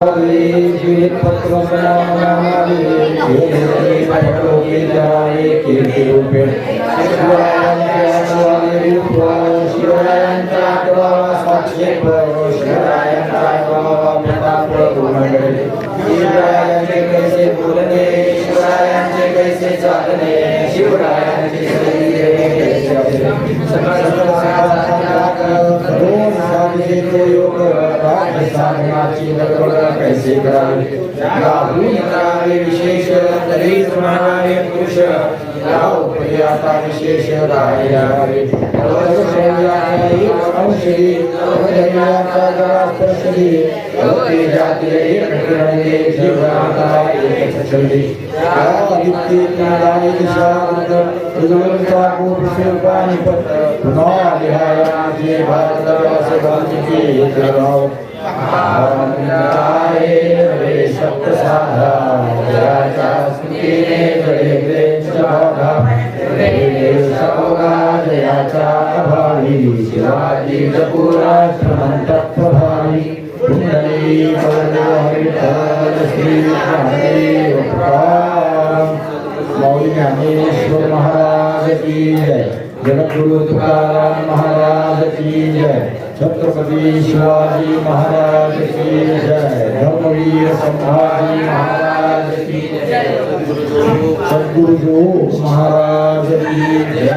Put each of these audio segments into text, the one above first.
जीवित पत्र कैसे करावे विशेष तरी तुम्हारे पुरुष आता विशेष शिवाजी जपुरा श्रमंत प्रभावी मौली ज्ञानेश्वर महाराज की जय, जगद्गुरु तुकाराम महाराज की जय, छत्रपति शिवाजी महाराज की जय, धर्मवीर संभाजी महाराज की जय, सद्गुरु महाराज की जय।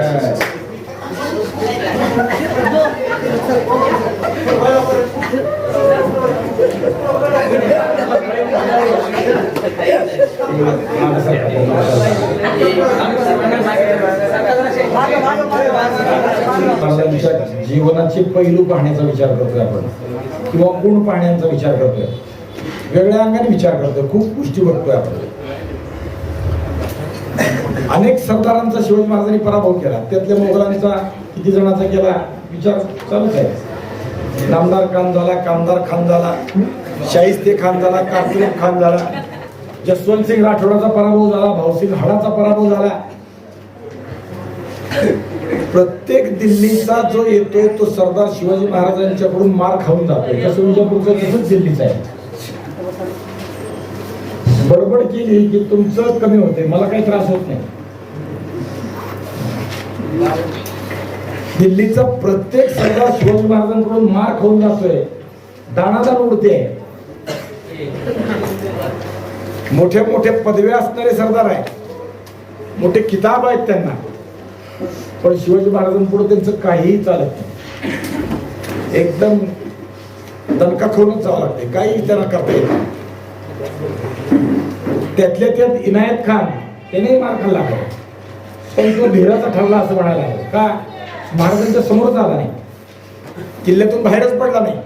जीवनाचे पैलू पाहण्याचा विचार करतोय आपण, किंवा गुण पाहण्याचा विचार करतोय, वेगळ्या अंगाने विचार करतोय, खूप गोष्टी बघतोय आपण. अनेक सरदारांचा शिवाजी महाराजांनी पराभव केला, त्यातल्या मोगलांचा किती जणांचा केला विचार चालूच आहे. नामदार खान झाला, कामदार खान झाला, शाहिस्ते खान झाला, कारतूब खान झाला, जसवंत सिंग राठोडाचा पराभव झाला, भाऊसिंग हाडाचा पराभव झाला. प्रत्येक दिल्लीचा जो येतोय तो सरदार शिवाजी महाराजांच्याकडून मार खाऊन जातोय. तसं विजापूरचं तसंच दिल्लीचं आहे. बडबड केली की तुमचं कमी होते, मला काही त्रास होत नाही. दिल्लीचा प्रत्येक सरदार शिवाजी महाराजांकडून मार खाऊन जातोय, दाणादाण उडते. मोठे मोठे पदव्या असणारे सरदार आहेत, मोठे किताब आहेत त्यांना, पण शिवाजी महाराजांपुढे त्यांचं काहीही चालत नाही. एकदम दणका खाऊनच जावं लागते, काही त्यांना करता येत नाही. त्यातल्या त्यात इनायत खान त्याने मार खाल्ला, पण तो धीराचा ठरला असं म्हणायला लागलं. का? महाराजांच्या समोरच आला नाही, किल्ल्यातून बाहेरच पडला नाही,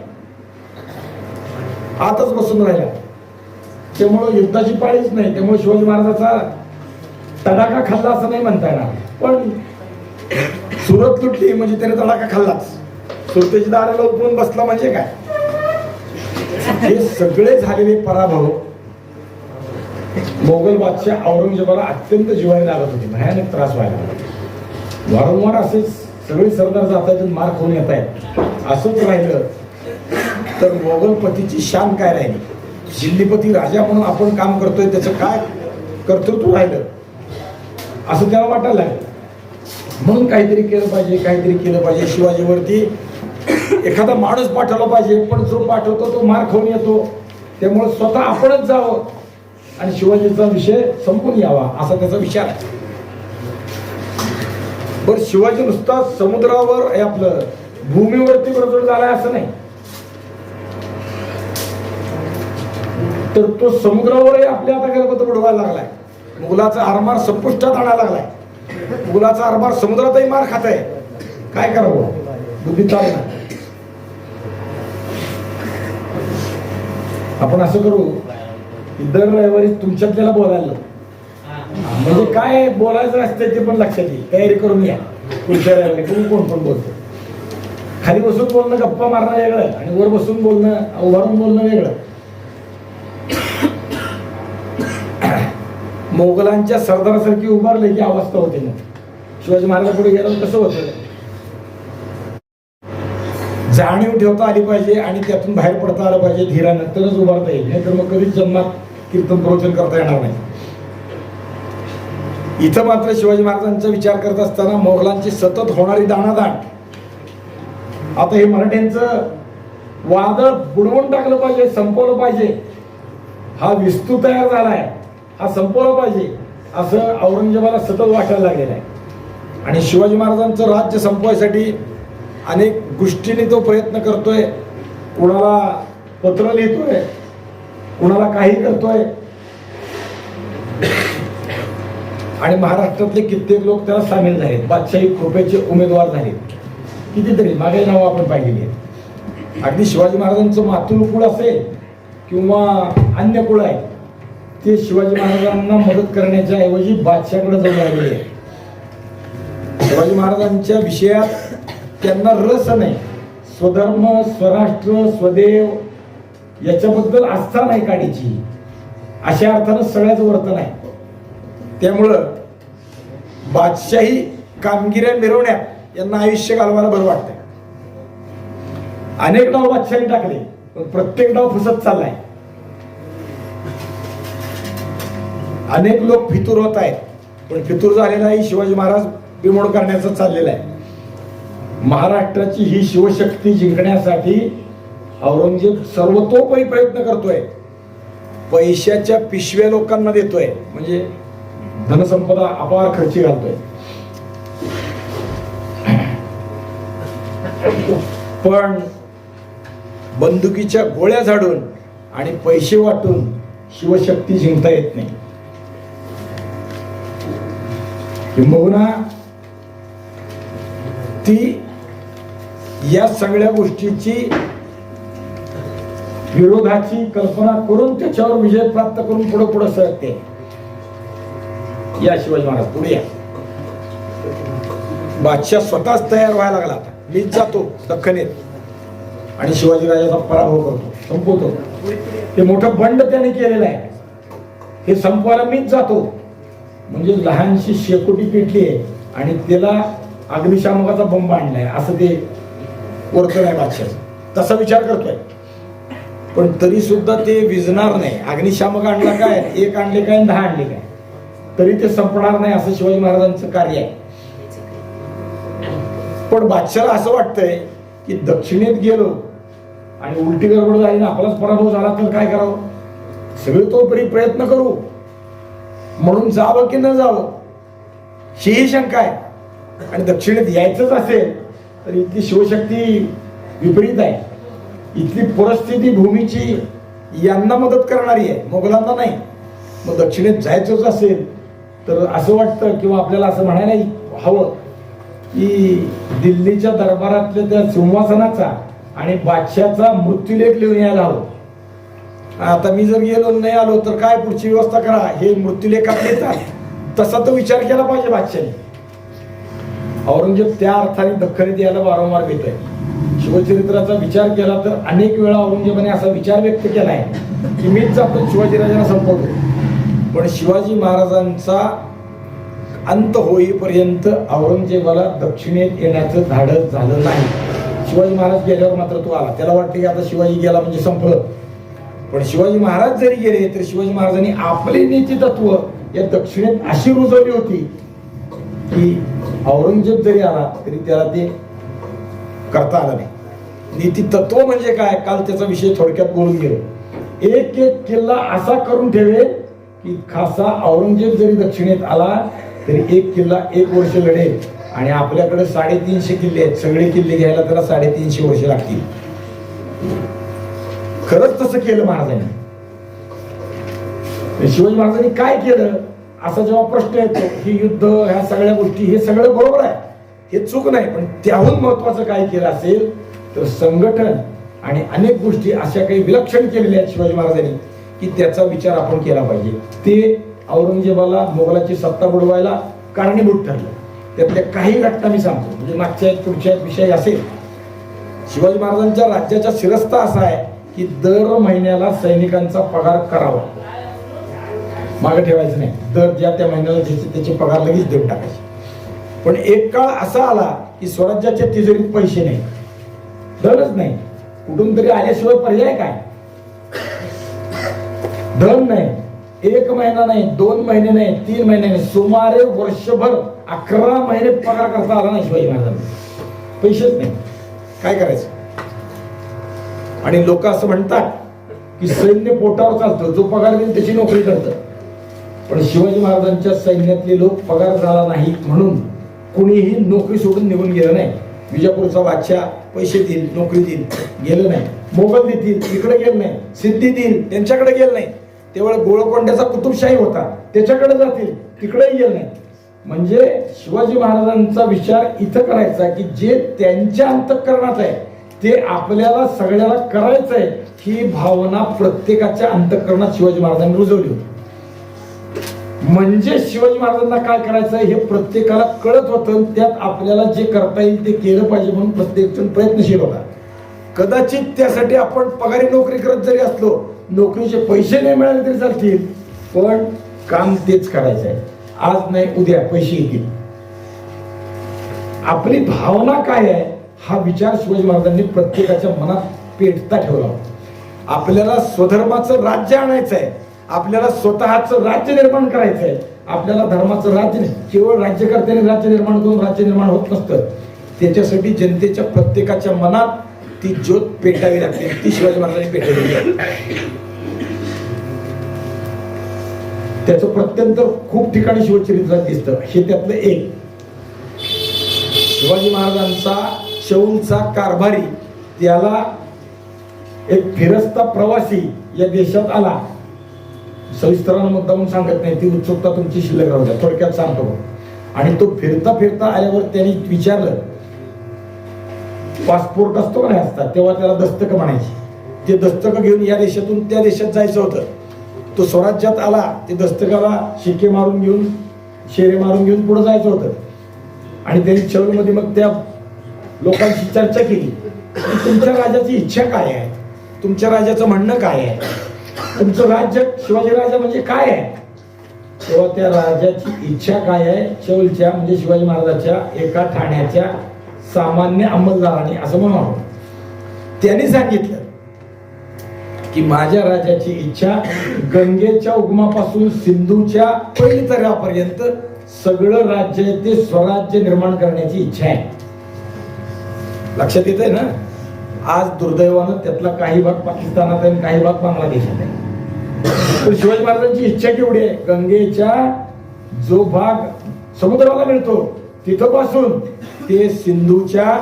आतच बसून राहिला. त्यामुळे युद्धाची पाळीच नाही. त्यामुळे शिवाजी महाराजाचा तडाखा खाल्ला असं नाही म्हणता येणार, पण सुरत लुटली म्हणजे त्याने तडाखा खाल्लाच. सुरतेची दाराला उठवून बसला म्हणजे काय? हे सगळे झालेले पराभव मोगल बादशाह औरंगजेबाला अत्यंत जिव्हाळ्याला लागत होते, भयानक त्रास व्हायला लागला. वारंवार असे सगळे सरदार जात आहेत, मार खाऊन येत आहेत. असंच राहिलं तर मोगलपतीची शान काय राहिली? दिल्लीपती राजा म्हणून आपण काम करतोय, त्याचं काय कर्तृत्व राहिलं असं त्याला वाटायला लागलं. म्हणून काहीतरी केलं पाहिजे, काहीतरी केलं पाहिजे. शिवाजीवरती एखादा माणूस पाठवला पाहिजे, पण जो पाठवतो तो मार खाऊन येतो. त्यामुळे स्वतः आपणच जावं आणि शिवाजीचा विषय संपून यावा असा त्याचा विचार आहे. पण शिवाजी नुसता समुद्रावर आपलं भूमीवरती बरोबर झालाय असं नाही, तर तो समुद्रावरही आपल्या आता गलबत बुडवायला लागलाय. मुघलाचा आरमार संपुष्टात आणायला लागलाय. मुघलाचा आरमार समुद्रातही मार खात आहे. काय करावं? बुद्धी चालणार. आपण असं करू, दर रविवारी तुमच्यातल्याला बोलायला, म्हणजे काय बोलायचं असतं ते पण लक्षात येईल. तयारी करून या. पुढच्या रविवारी कोण पण बोलतो. खाली बसून बोलणं, गप्पा मारणं वेगळं, आणि वर बसून बोलणं, उभारून बोलणं वेगळं. मोगलांच्या सरदारासारखी उभारले की अवस्था होते. मग शिवाजी महाराज पुढे गेल्यावर कसं होतं? जाणीव ठेवता आली पाहिजे आणि त्यातून बाहेर पडता आलं पाहिजे धीरानं, तरच उभारता येईल. नाही तर मग कधीच जन्मात कीर्तन प्रवचन करता येणार नाही. इथं मात्र शिवाजी महाराजांचा विचार करत असताना मोगलांची सतत होणारी दाणादाण, आता हे मराठ्यांचं वादळ बुडवून टाकलं पाहिजे, संपवलं पाहिजे, हा विस्तू तयार झालाय, हा संपवला पाहिजे असं औरंगजेबाला सतत वाटायला लागलेलं आहे. आणि शिवाजी महाराजांचं राज्य संपवायसाठी अनेक गोष्टींनी तो प्रयत्न करतोय. कुणाला पत्र लिहितोय, कुणाला काही करतोय, आणि महाराष्ट्रातले कित्येक लोक त्याला सामील झालेत, बादशाही कृपेचे उमेदवार झाले. कितीतरी मागे नावं आपण पाहिलेली आहेत. अगदी शिवाजी महाराजांचं मातृ कुळ असेल किंवा अन्य कुळ आहे, ते शिवाजी महाराजांना मदत करण्याच्या ऐवजी बादशाकडे जाऊन आलेले आहे. शिवाजी महाराजांच्या विषयात त्यांना रस नाही. स्वधर्म, स्वराष्ट्र, स्वदेव याच्याबद्दल आस्था नाही काढीची, अशा अर्थानं सगळ्याच वर्तन आहे. त्यामुळं बादशाही कामगिऱ्या मिरवण्यात यांना आयुष्य घालवायला बरं वाटतंय. अनेक डाव बादशाही टाकले, पण प्रत्येक डाव फुसत चाललाय. अनेक लोक फितूर होत आहेत, पण फितूर झालेलाही शिवाजी महाराज बिमोड करण्याचं चाललेलं आहे. महाराष्ट्राची ही शिवशक्ती जिंकण्यासाठी औरंगजेब सर्वतोपरी प्रयत्न करतोय. पैशाच्या पिशव्या लोकांना देतोय, म्हणजे धनसंपदा अपार खर्ची घालतोय. पण बंदुकीच्या गोळ्या झाडून आणि पैसे वाटून शिवशक्ती जिंकता येत नाही. किंबहुना ती या सगळ्या गोष्टीची विरोधाची कल्पना करून त्याच्यावर विजय प्राप्त करून पुढे पुढे सरकते. या शिवाजी महाराज पुढे या. बादशाह स्वतःच तयार व्हायला लागला. मीच जातो दख्खनेत आणि शिवाजी राजाचा पराभव करतो, संपवतो. ते मोठं बंड त्याने केलेलं आहे, हे संपवायला मीच जातो. म्हणजे लहानशी शेकोटी पेटली आहे आणि त्याला अग्निशामकाचा बंब आणलाय, असं ते वर्तन आहे बादशाह. तसा विचार करतोय, पण तरी सुद्धा ते विझणार नाही. अग्निशामक आणला काय, एक आणले काय, 10 आणले काय, तरी ते संपणार नाही, असं शिवाजी महाराजांचं कार्य आहे. पण बादशाला असं वाटतंय की दक्षिणेत गेलो आणि उलटी गडबड झाली ना, आपलाच पराभव झाला तर काय करावं, सगळे तोपरी प्रयत्न करू म्हणून जावं की न जावं ही शंका आहे. आणि दक्षिणेत यायचंच असेल तर इथली शिवशक्ती विपरीत आहे. इथली परिस्थिती भूमीची यांना मदत करणारी आहे, मोगलांना नाही. मग दक्षिणेत जायचंच असेल तर असं वाटतं किंवा आपल्याला असं म्हणायला हवं की दिल्लीच्या दरबारातल्या त्या सिंहासनाचा आणि बादशाचा मृत्यूलेख लिहून यायला हवं. आता मी जर गेलो नाही आलो तर काय पुढची व्यवस्था करा, हे मृत्यूलेखात येतात, तसा तो विचार केला पाहिजे बादशाने. औरंगजेब त्या अर्थाने दख्खनीत यायला वारंवार भेटतोय. शिवचरित्राचा विचार केला तर अनेक वेळा औरंगजेबाने असा विचार व्यक्त केला आहे की मीच जातो शिवाजीराजांना संपवतो. पण शिवाजी महाराजांचा अंत होईपर्यंत औरंगजेबाला दक्षिणेत येण्याचं धाडस झालं नाही. शिवाजी महाराज गेल्यावर मात्र तो आला. त्याला वाटतं की आता शिवाजी गेला म्हणजे संपलं. पण शिवाजी महाराज जरी गेले तर शिवाजी महाराजांनी आपली नीती तत्व या दक्षिणेत अशी रुजवली होती की औरंगजेब जरी आला तरी त्याला ते करता आलं नाही. नीती तत्व म्हणजे काय, काल त्याचा विषय थोडक्यात बोलून गेलो. एक एक किल्ला असा करून ठेवेल की खासा औरंगजेब जरी दक्षिणेत आला तरी एक किल्ला 1 वर्ष लढेल. आणि आपल्याकडे 350 किल्ले आहेत, सगळे किल्ले घ्यायला त्याला 350 वर्ष लागतील. खरंच तसं केलं महाराजांनी. शिवाजी महाराजांनी काय केलं असा जेव्हा प्रश्न येतो, ही युद्ध, ह्या सगळ्या गोष्टी, हे सगळं बरोबर आहे, हे चूक नाही. पण त्याहून महत्वाचं काय केलं असेल तर संघटन आणि अनेक गोष्टी अशा काही विलक्षण केलेल्या आहेत शिवाजी महाराजांनी की त्याचा विचार आपण केला पाहिजे. ते औरंगजेबाला मोगलाची सत्ता बुडवायला कारणीभूत ठरलं. त्यातल्या काही घटना मी सांगतो, म्हणजे मागच्या पुढच्या विषय असेल. शिवाजी महाराजांच्या राज्याचा शिरस्ता असा आहे की दर महिन्याला सैनिकांचा पगार करावा, मागे ठेवायचं नाही. दर ज्या त्या महिन्याला त्याचे पगार लगेच देऊन टाकायचे. पण एक काळ असा आला की स्वराज्याच्या तिजोरीत पैसे नाही. धनच नाही. कुठून तरी आल्याशिवाय पर्याय काय? धन नाही. 1 महिना नाही, 2 महिने नाही, 3 महिने नाही, सुमारे वर्षभर 11 महिने पगार करता आला नाही शिवाजी महाराजांना. पैसेच नाही, काय करायचं? आणि लोक असं म्हणतात की सैन्य पोटावर चालतं, जो पगार देईल त्याची नोकरी करतं. पण शिवाजी महाराजांच्या सैन्यातले लोक पगार झाला नाही म्हणून कुणीही नोकरी सोडून निघून गेलं नाही. विजापूरचा बादशाह पैसे देईल, नोकरी देईल, गेलं नाही. मोगल देतील, इकडे गेलं नाही. सिद्धी देईल, त्यांच्याकडे गेलं नाही. तेवढ गोळकोंड्याचा कुतुबशाही होता, त्याच्याकडे जातील, तिकडेही गेलं नाही. म्हणजे शिवाजी महाराजांचा विचार इथं करायचा की जे त्यांच्या अंतःकरणात आहे ते आपल्याला सगळ्याला करायचं आहे, ही भावना प्रत्येकाच्या अंतःकरणात शिवाजी महाराजांनी रुजवली होती. म्हणजे शिवाजी महाराजांना काय करायचं हे प्रत्येकाला कळत होतं. त्यात आपल्याला जे करता येईल ते केलं पाहिजे म्हणून प्रत्येक जण प्रयत्नशील होता. कदाचित त्यासाठी आपण पगारी नोकरी करत जरी असलो, नोकरीचे पैसे नाही मिळाले तरी चालतील, पण काम तेच करायचं आहे. आज नाही उद्या पैसे येतील. आपली भावना काय आहे हा विचार शिवाजी महाराजांनी प्रत्येकाच्या मनात पेटता ठेवला. आपल्याला स्वधर्माचं राज्य आणायचं आहे, आपल्याला स्वतःचं राज्य निर्माण करायचं आहे. आपल्याला धर्माचं राज्य नाही, केवळ राज्यकर्त्याने राज्य निर्माण करून राज्य निर्माण होत नसतं. त्याच्यासाठी जनतेच्या प्रत्येकाच्या मनात ती ज्योत पेटावी लागते. ती शिवाजी महाराजांनी पेटवली. त्याचं प्रत्यंतर खूप ठिकाणी शिवचरित्रात दिसतं. हे त्यातलं एक. शिवाजी महाराजांचा शौलचा कारभारी, त्याला एक फिरस्ता प्रवासी या देशात आला. सविस्तरानं मुद्दामून सांगत नाही, ती उत्सुकता तुमची शिल्लक राहू द्या, थोडक्यात सांगतो. आणि तो फिरता फिरता आल्यावर त्यांनी विचारलं, पासपोर्ट असतो का नाही असतात तेव्हा त्याला दस्तक म्हणायची. ते दस्तक घेऊन या देशातून त्या देशात जायचं होतं. तो स्वराज्यात आला, ते दस्तकाला शिक्के मारून घेऊन, शेरे मारून घेऊन पुढे जायचं होतं. आणि त्यांनी चौलमध्ये मग त्या लोकांशी चर्चा केली की तुमच्या राजाची इच्छा काय आहे, तुमच्या राजाचं म्हणणं काय आहे, तुमचं राज्य शिवाजी राजा म्हणजे काय आहे. तेव्हा त्या राजाची इच्छा काय आहे, चौलच्या म्हणजे शिवाजी महाराजांच्या एका ठाण्याच्या सामान्य अंमलदाराने असं म्हणून त्यांनी सांगितलं की माझ्या राजाची इच्छा गंगेच्या उगमापासून सिंधूच्या पैलतऱ्यापर्यंत सगळं राज्य ते स्वराज्य निर्माण करण्याची इच्छा आहे. लक्षात येत आहे ना. आज दुर्दैवानं त्यातला काही भाग पाकिस्तानात आहे, काही भाग बांगलादेशात आहे. तर शिवाजी महाराजांची इच्छा केवढी आहे, गंगेच्या जो भाग समुद्राला मिळतो तिथं पासून ते सिंधूच्या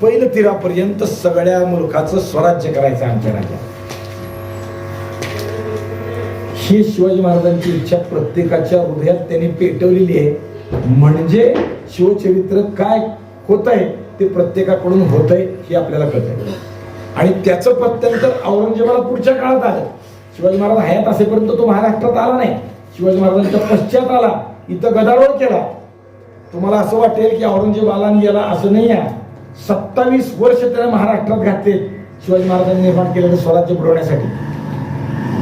पैलतीरापर्यंत सगळ्या मुलखाचं स्वराज्य करायचं आमच्या राज्यात. ही शिवाजी महाराजांची इच्छा प्रत्येकाच्या हृदयात त्यांनी पेटवलेली आहे. म्हणजे शिवचरित्र काय होत आहे ते प्रत्येकाकडून होत आहे हे आपल्याला कळतंय. आणि त्याचं प्रत्यंतर औरंगजेबाला पुढच्या काळात आलं. शिवाजी महाराज हयात असेपर्यंत तो महाराष्ट्रात आला नाही. शिवाजी महाराजांच्या पश्चात आला, इथं गदारोळ केला. तुम्हाला असं वाटेल की औरंगजेब आला आणि गेला, असं नाही आहे. 27 वर्ष त्याने महाराष्ट्रात घातले शिवाजी महाराजांनी निर्माण केलेलं स्वराज्य बुडवण्यासाठी.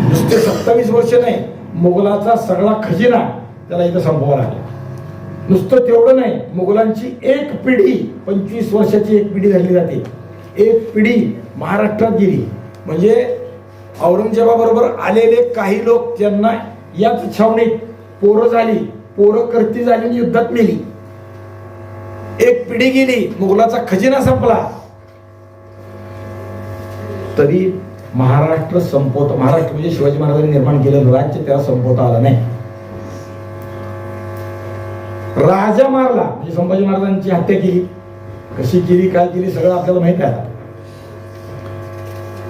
नुसते 27 वर्ष नाही, मुघलाचा सगळा खजिना त्याला इथं संपवावा लागला. नुसतं तेवढं नाही, मुघलांची एक पिढी, 25 वर्षाची एक पिढी झाली जाते, एक पिढी महाराष्ट्रात गेली. म्हणजे औरंगजेबाबरोबर आलेले काही लोक त्यांना याच छावणीत पोरं झाली, पोरं करती झाली, युद्धात मेली. एक पिढी गेली, मुघलाचा खजिना संपला. तरी महाराष्ट्र संपवता, महाराष्ट्र म्हणजे शिवाजी महाराजांनी निर्माण केलेलं राज्य त्याला संपवता आलं नाही. राजा मारला म्हणजे संभाजी महाराजांची हत्या केली. कशी केली, काय केली सगळं आपल्याला माहित आहे.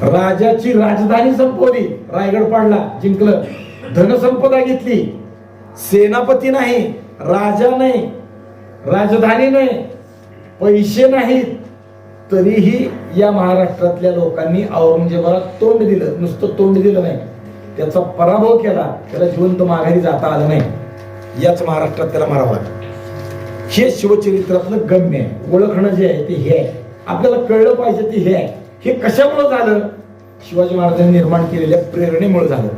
राजाची राजधानी संपवली, रायगड पाडला, जिंकलं. धनसंपदा घेतली. सेनापती नाही, राजा नाही, राजधानी नाही, पैसे नाहीत, तरीही या महाराष्ट्रातल्या लोकांनी औरंगजेबाला तोंड दिलं. नुसतं तोंड दिलं नाही, त्याचा पराभव केला. त्याला जिवंत माघारी जाता आलं नाही. याच महाराष्ट्रात त्याला मारावं लागलं. हे शिवचरित्रातलं गम्य आहे. ओळखणं जे आहे ते हे आहे. आपल्याला कळलं पाहिजे ते हे आहे. हे कशामुळे झालं, शिवाजी महाराजांनी निर्माण केलेल्या प्रेरणेमुळे झालं.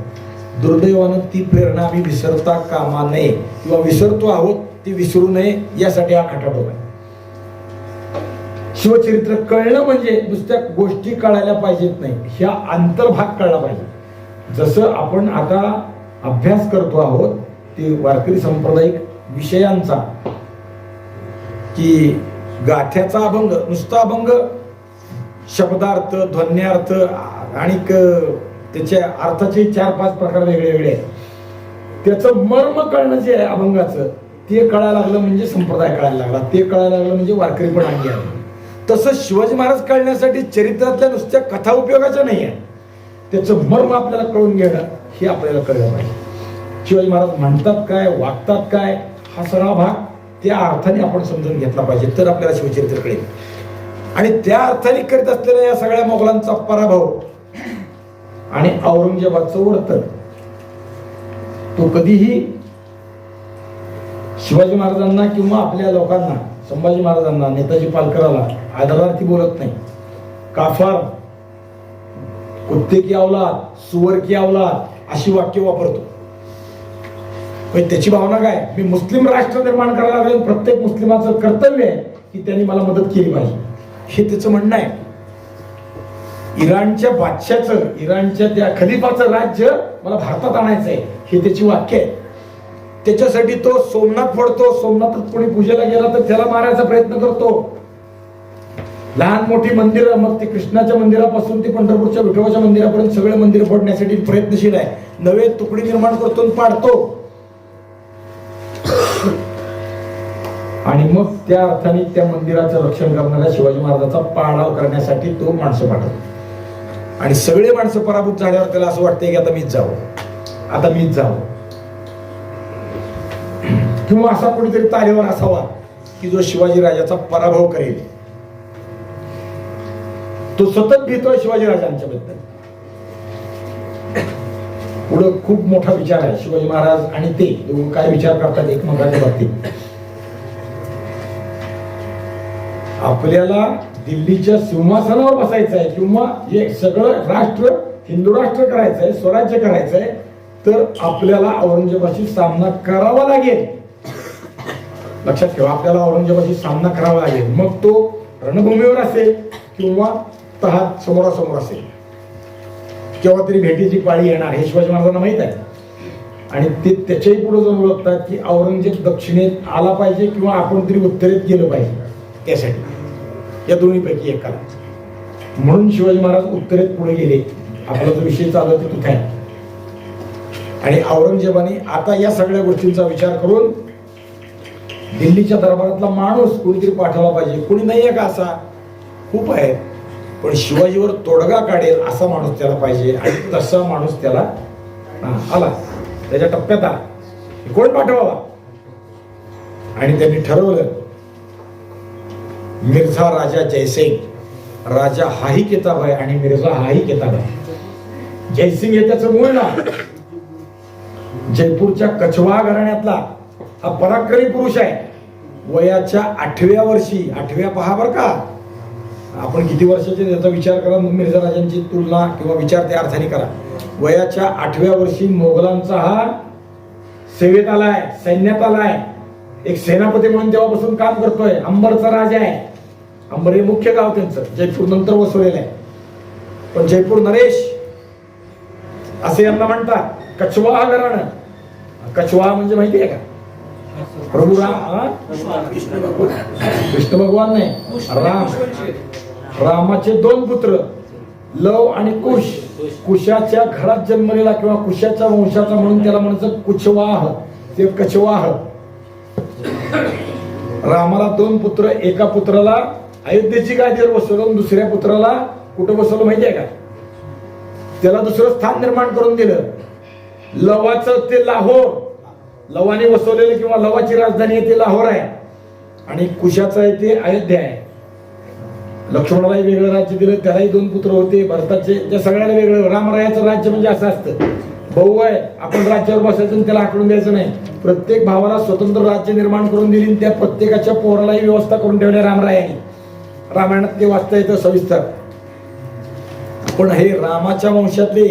दुर्दैवानं ती प्रेरणा आम्ही विसरता कामा नये, किंवा विसरतो आहोत ती विसरू नये, यासाठी हा खटाटोप आहे. शिवचरित्र कळणं म्हणजे नुसत्या गोष्टी कळायला पाहिजेत नाही, ह्या अंतर्भाग कळला पाहिजे. जसं आपण आता अभ्यास करतो आहोत ते वारकरी सांप्रदायिक विषयांचा, की गाथ्याचा अभंग, नुसता अभंग, शब्दार्थ, ध्वन्यार्थ आणि त्याच्या अर्थाचे 4-5 प्रकार वेगळे वेगळे आहेत. त्याचं मर्म कळणं जे आहे अभंगाचं, ते कळायला लागलं म्हणजे संप्रदाय कळायला लागला, ते कळायला लागलं म्हणजे वारकरी पण अंगी आले. तसं शिवाजी महाराज कळण्यासाठी चरित्रातल्या नुसत्या कथा उपयोगाच्या नाही आहे, त्याचं मर्म आपल्याला कळून घेणं हे आपल्याला कळलं पाहिजे. शिवाजी महाराज म्हणतात काय, वागतात काय, हा सगळा भाग त्या अर्थाने आपण समजून घेतला पाहिजे, तर आपल्याला शिवचरित्र कळेल. आणि त्या अर्थाने करीत असलेल्या या सगळ्या मोगलांचा पराभव आणि औरंगजेबाचं वर्तन, तो कधीही शिवाजी महाराजांना किंवा आपल्या लोकांना, संभाजी महाराजांना, नेताजी पालकराला आदरार्थी बोलत नाही. काफार, कुत्ते की औलाद, सुवर की औलाद अशी वाक्य वापरतो. पण त्याची भावना काय, मी मुस्लिम राष्ट्र निर्माण करायला लागलो, प्रत्येक मुस्लिमाचं कर्तव्य आहे की त्यांनी मला मदत केली पाहिजे, हे त्याचं म्हणणं आहे. इराणच्या बादशाचं, इराणच्या त्या खलिफाचं राज्य मला भारतात आणायचं आहे, हे त्याची वाक्य आहे. त्याच्यासाठी तो सोमनाथ फोडतो, सोमनाथात कोणी पूजेला गेला तर त्याला मारायचा प्रयत्न करतो. लहान मोठी मंदिरं, मग ते कृष्णाच्या मंदिरापासून ते पंढरपूरच्या विठोबाच्या मंदिरापर्यंत सगळे मंदिर फोडण्यासाठी प्रयत्नशील आहे. नवे तुकडी निर्माण करतो आणि पाडतो. आणि मग त्या अर्थाने त्या मंदिराचं रक्षण करणाऱ्या शिवाजी महाराजांचा पाडाव करण्यासाठी तो माणसं पाठवतो. आणि सगळे माणसं पराभूत झाल्यावर त्याला असं वाटतंय की आता मीच जावं, किंवा असा कोणीतरी तारेवर असावा की जो शिवाजी राजाचा पराभव करेल. तो सतत भीतोय शिवाजी राजांच्या बद्दल. पुढे खूप मोठा विचार आहे. शिवाजी महाराज आणि ते काय विचार करतात एकमेकांच्या बाबतीत. आपल्याला दिल्लीच्या सिंहासनावर बसायचं आहे किंवा हे सगळं राष्ट्र हिंदू राष्ट्र करायचं आहे, स्वराज्य करायचं आहे, तर आपल्याला औरंगजेबाशी सामना करावा लागेल. लक्षात ठेवा, आपल्याला औरंगजेबाशी सामना करावा लागेल. मग तो रणभूमीवर असेल किंवा तहात समोरासमोर असेल, केव्हा तरी भेटीची पाळी येणार हे शिवाजी महाराजांना माहित आहे. आणि ते त्याच्याही पुढे जाऊन ओळखतात की औरंगजेब दक्षिणेत आला पाहिजे किंवा आपण तरी उत्तरेत गेलं पाहिजे, त्यासाठी या दोन्हीपैकी एकाला. म्हणून शिवाजी महाराज उत्तरेत पुढे गेले. आपला जो विषय चालू होता तिथे आहे. आणि औरंगजेबाने आता या सगळ्या गोष्टींचा विचार करून दिल्लीच्या दरबारातला माणूस कोणीतरी पाठवला पाहिजे. कोणी नाही आहे का असा, खूप आहे, पण शिवाजीवर तोडगा काढेल असा माणूस त्याला पाहिजे. आणि तसा माणूस त्याला आला, त्याच्या टप्प्यात आला. कोण पाठवावा? आणि त्यांनी ठरवलं मिर्झा राजा जयसिंग. राजा हाही किताब आहे आणि मिर्झा हाही किताब आहे. जयसिंग हे त्याचं मूळ नाव. जयपूरच्या कछवा घराण्यातला हा पराक्रमी पुरुष आहे. वयाच्या 8व्या वर्षी, 8व्या पहा बर का, आपण किती वर्षाचे त्याचा विचार करा, मिर्झा राजांची तुलना किंवा विचार त्या अर्थाने करा. वयाच्या 8व्या वर्षी मोगलांचा हा सेवेत आलाय, सैन्यात आलाय, एक सेनापती म्हणून तेव्हापासून काम करतोय. अंबरचा राजा आहे. अंबर हे मुख्य गाव त्यांचं, जयपूर नंतर वसवलेलं आहे. पण जयपूर नरेश असे यांना म्हणतात. कछवा घराणं, कछवा म्हणजे माहिती आहे का, प्रभू राम, कृष्ण भगवान नाही, राम. रामाचे 2 पुत्र लव आणि कुश. कुशाच्या घरात जन्मलेला किंवा कुशाच्या वंशाचा म्हणून त्याला म्हणायचं कुशवाह, ते कछवाह. रामाला 2 पुत्र, एका पुत्राला अयोध्येची गादीवर बसवलं, दुसऱ्या पुत्राला कुठं बसवलं माहिती आहे का, त्याला दुसरं स्थान निर्माण करून दिलं. लवाचं ते लाहोर, लवाने बसवलेलं किंवा लवाची राजधानी आहे ते लाहोर आहे. आणि कुशाचं आहे ते अयोध्या आहे. लक्ष्मणालाही वेगळं राज्य दिलं, त्यालाही 2 पुत्र होते भरताचे, त्या सगळ्याला वेगळं. रामरायाचं राज्य म्हणजे असं असतं, भाऊ आहे, आपण राज्यावर बसायचं आणि त्याला आकडून द्यायचं नाही. प्रत्येक भावाला स्वतंत्र राज्य निर्माण करून दिली, त्या प्रत्येकाच्या पोरालाही व्यवस्था करून ठेवल्या रामरायाने. रामायणात ते वाचता येतं सविस्तर. पण हे रामाच्या वंशातले,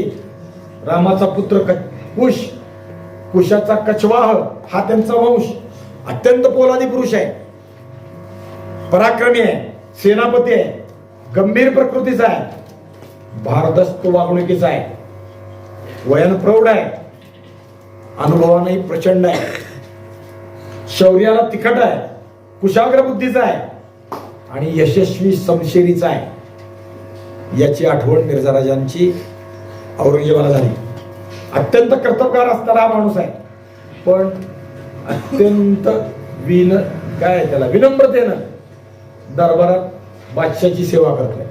रामाचा पुत्र कुश, कुशाचा कछवाह हा त्यांचा वंश. अत्यंत पोलादी पुरुष आहे, पराक्रमी आहे, सेनापती आहे, गंभीर प्रकृतीचा आहे, भारदस्त वागणुकीचा आहे, वयानं प्रौढ आहे, अनुभवानंही प्रचंड आहे, शौर्याला तिखट आहे, कुशाग्र बुद्धीचा आहे आणि यशस्वी समशेरीचा आहे. याची आठवण मिर्झा राजांची औरंगजेबाला झाली. अत्यंत कर्तबगार असणारा हा माणूस आहे, पण अत्यंत विनम्रतेनं दरबारात बादशाची सेवा करतोय.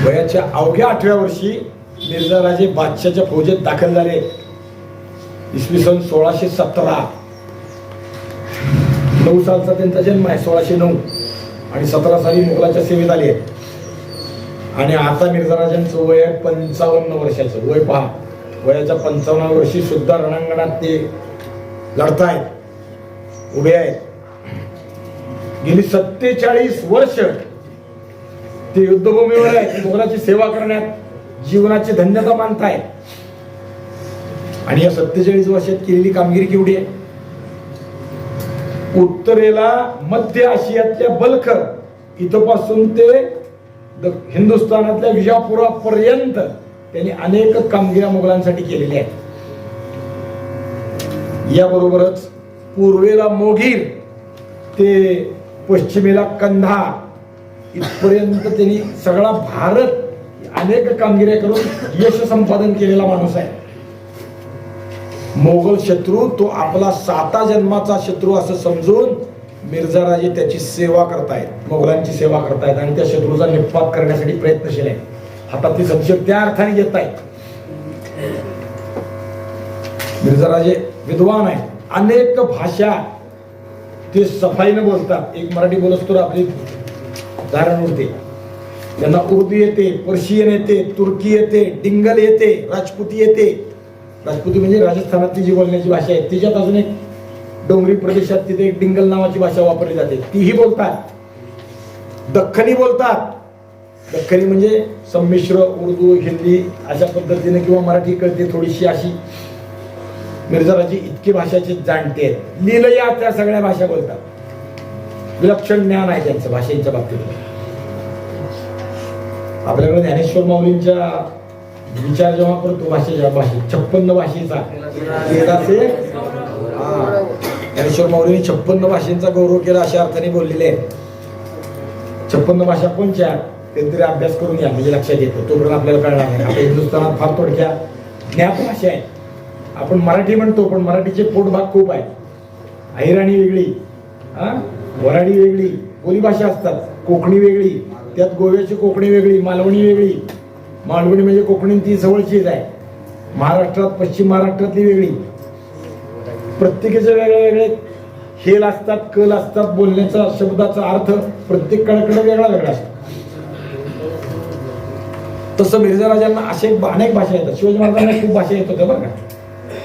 वयाच्या अवघ्या 8व्या वर्षी मिर्झा राजे बादशाच्या फौजेत दाखल झाले. इसवी सन 1617. 9 सालचा त्यांचा जन्म आहे, 1609, आणि 17 साली मुघलाच्या सेवेत आले. आणि आता मिर्झा राजांचं वय आहे 55 वर्षाचं. वय पहा, वयाच्या 55व्या वर्षी सुद्धा रणांगणात ते लढतायत, उभे आहेत. गेली 47 वर्ष ते युद्धभूमीवर आहेत, मुघलाची सेवा करण्यात जीवनाची धन्यता मानतायत. आणि या 47 वर्षात केलेली कामगिरी केवढी आहे? उत्तरेला मध्य आशियातल्या बल्ख इथपासून ते हिंदुस्थानातल्या विजापुरापर्यंत त्यांनी अनेक कामगिऱ्या मुघलांसाठी केलेल्या आहेत. याबरोबरच पूर्वेला मोगीर ते पश्चिमेला कंधार इथपर्यंत त्यांनी सगळा भारत अनेक कामगिऱ्या करून यश संपादन केलेला माणूस आहे. मोगल शत्रू तो आपला 7 जन्माचा शत्रू असं समजून मिर्झा राजे त्याची सेवा करतायत, मोगलांची सेवा करतायत आणि त्या शत्रूचा निपात करण्यासाठी प्रयत्नशील आहे. हातातली संशय त्या अर्थाने घेत आहेत. मिर्झा राजे विद्वान आहे, अनेक भाषा ते सफाईनं बोलतात. एक मराठी बोलत तर आपली धारण उरते. त्यांना उर्दू येते, पर्शियन येते, तुर्की येते, डिंगल येते, राजपुती येते. राजपुती म्हणजे राजस्थानातली जी बोलण्याची भाषा आहे. तिच्यात अजून एक डोंगरी प्रदेशात तिथे एक डिंगल नावाची भाषा वापरली जाते, तीही बोलतात. दख्खनी बोलतात. दख्खनी म्हणजे संमिश्र उर्दू, हिंदी अशा पद्धतीने किंवा मराठी कळते थोडीशी अशी. मिर्झा राजे इतकी भाषाचे जाणते आहेत, लिहिलंया त्या सगळ्या भाषा बोलतात. विलक्षण ज्ञान आहे त्यांचं भाषेच्या बाबतीत. आपल्याकडे ज्ञानेश्वर माऊलींच्या विचार जेव्हा करतो भाषेच्या 56 भाषेचा, ज्ञानेश्वर माऊलींनी 56 भाषेचा गौरव केला अशा अर्थाने बोललेले आहे. 56 भाषा कोणत्या ते तरी अभ्यास करून या, म्हणजे लक्षात येतो. तोपर्यंत आपल्याला कळणार नाही. आपल्या हिंदुस्थानात फार थोडक्या ज्ञात भाषा आहे. आपण मराठी म्हणतो, पण मराठीचे पोटभाग खूप आहे. अहिराणी वेगळी, वराडी वेगळी, बोलीभाषा असतात. कोकणी वेगळी, त्यात गोव्याची कोकणी वेगळी, मालवणी वेगळी. मालवणी म्हणजे कोकणी ती जवळचीच आहे. महाराष्ट्रात पश्चिम महाराष्ट्रातली वेगळी. प्रत्येकाचे वेगळे वेगळे हेल असतात, कल असतात. बोलण्याचा शब्दाचा अर्थ प्रत्येक कडकडे वेगळा वेगळा असतो. तसं मिर्झा राजांना असे अनेक भाषा येतात. शिवाजी महाराजांना खूप भाषा येत होत्या बरं का.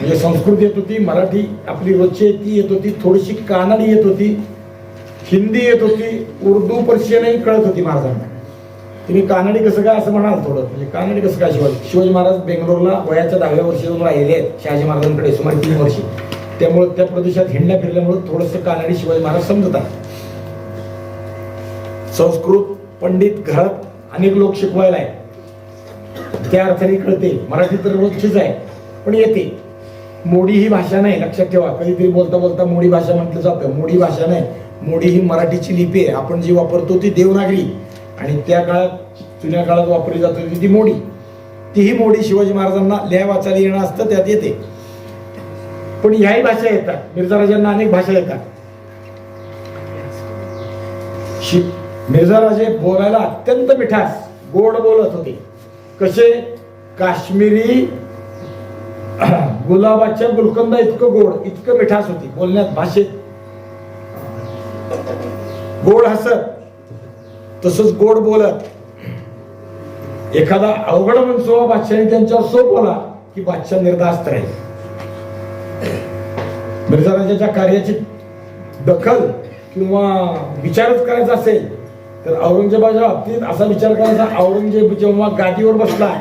म्हणजे संस्कृत येत होती, मराठी आपली रोजची ती येत होती, थोडीशी कानडी येत होती, हिंदी येत होती, उर्दू पर्शियनही कळत होती महाराजांना. तुम्ही कानडी कसं काय असं म्हणाल थोडं, म्हणजे कानडी कसं काय? शिवाजी महाराज बेंगलोरला वयाच्या 10व्या वर्षी जाऊन राहिले आहेत शहाजी महाराजांकडे सुमारे 3 वर्षी. त्यामुळे त्या प्रदेशात हिंडल्या फिरल्यामुळे थोडंसं कानडी शिवाजी महाराज समजतात. संस्कृत पंडित घरात अनेक लोक शिकवायला आहे, त्या अर्थाने कळते. मराठी तर रोजचीच आहे, पण येते. मोडी ही भाषा नाही, लक्षात ठेवा. कधीतरी बोलता बोलता मोडी भाषा म्हटलं जातं. मोडी भाषा नाही, मोडी ही मराठीची लिपी आहे. आपण जी वापरतो ती देवनागरी, आणि त्या काळात जुन्या काळात वापरली जात होती ती मोडी. तीही मोडी शिवाजी महाराजांना लिहाय वाचायला येणं असतं, त्यात येते. पण ह्याही भाषा येतात. मिर्झा राजांना अनेक भाषा येतात. मिर्झा राजे बोलायला अत्यंत मिठास, गोड बोलत होते. कसे? काश्मीरी गुलाबाच्या गुलकंदा इतकं गोड, इतकं मिठास होती बोलण्यात, भाषेत. गोड हसत, तसंच गोड बोलत. एखादा अवघड मनसुबा बादशाने त्यांच्यावर सोपवला की बादशाह निर्धास्त राहील. मिर्झा राजाच्या कार्याची दखल किंवा विचारच करायचा असेल तर औरंगजेबाच्या बाबतीत असा विचार करायचा. औरंगजेब जेव्हा गादीवर बसला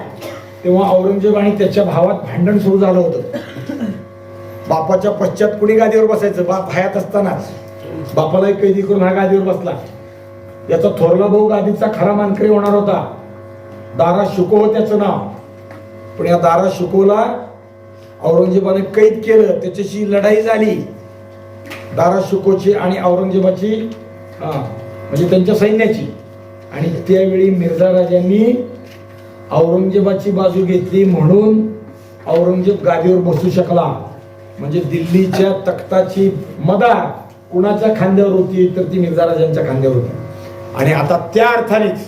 तेव्हा औरंगजेब आणि त्याच्या भावात भांडण सुरू झालं होतं. बापाच्या पश्चात कुणी गादीवर बसायचं? बाप हयात असतानाच बापालाही कैदी करून हा गादीवर बसला. याचा थोरला भाऊ गादीचा खरा मानकरी होणार होता. दारा शिको त्याचं नाव. पण या दारा शिकोला औरंगजेबाने कैद केलं. त्याच्याशी लढाई झाली दारा शिकोची आणि औरंगजेबाची, म्हणजे त्यांच्या सैन्याची. आणि त्यावेळी मिर्झा राजांनी औरंगजेबाची बाजू घेतली म्हणून औरंगजेब गादीवर बसू शकला. म्हणजे दिल्लीच्या तख्ताची मदार कुणाच्या खांद्यावर होती तर ती मिर्झा राजांच्या खांद्यावर होती. आणि आता त्या अर्थानेच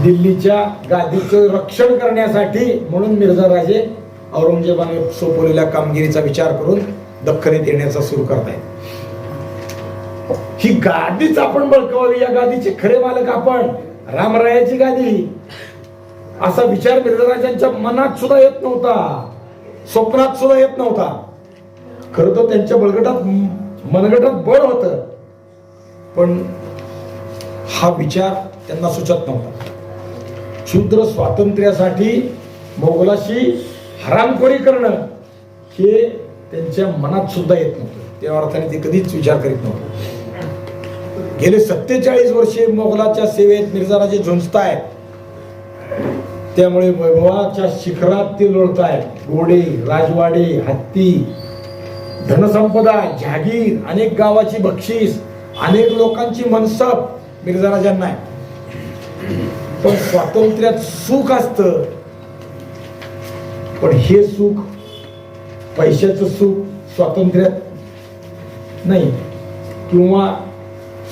दिल्लीच्या गादीचं रक्षण करण्यासाठी म्हणून मिर्झा राजे औरंगजेबाने सोपवलेल्या कामगिरीचा विचार करून दख्खनीत येण्याचा सुरू करतायत. ही गादीच आपण बळकावावी, या गादीचे खरे मालक आपण, रामरायाची गादी, असा विचार मिर्झा राजांच्या मनात सुद्धा येत नव्हता, स्वप्नात सुद्धा येत नव्हता. खरं तर त्यांच्या मनगटात बळ होतं, पण हा विचार त्यांना सुचत नव्हता. शूद्र स्वातंत्र्यासाठी मोगलाशी हरामखोरी करणं हे त्यांच्या मनात सुद्धा येत नव्हतं. त्या अर्थाने ते कधीच विचार करीत नव्हते. गेले 47 वर्षे मोगलाच्या सेवेत मिर्झाराजे झुंजतायत. त्यामुळे वैभवाच्या शिखरात ते लोळतायत. घोडे, राजवाडे, हत्ती, धनसंपदा, जहागीर, अनेक गावाची बक्षीस, अनेक लोकांची मनसब मिर्झा राजांना आहे. पण स्वातंत्र्यात सुख असतं, पण हे सुख, पैशाचं सुख स्वातंत्र्यात नाही, किंवा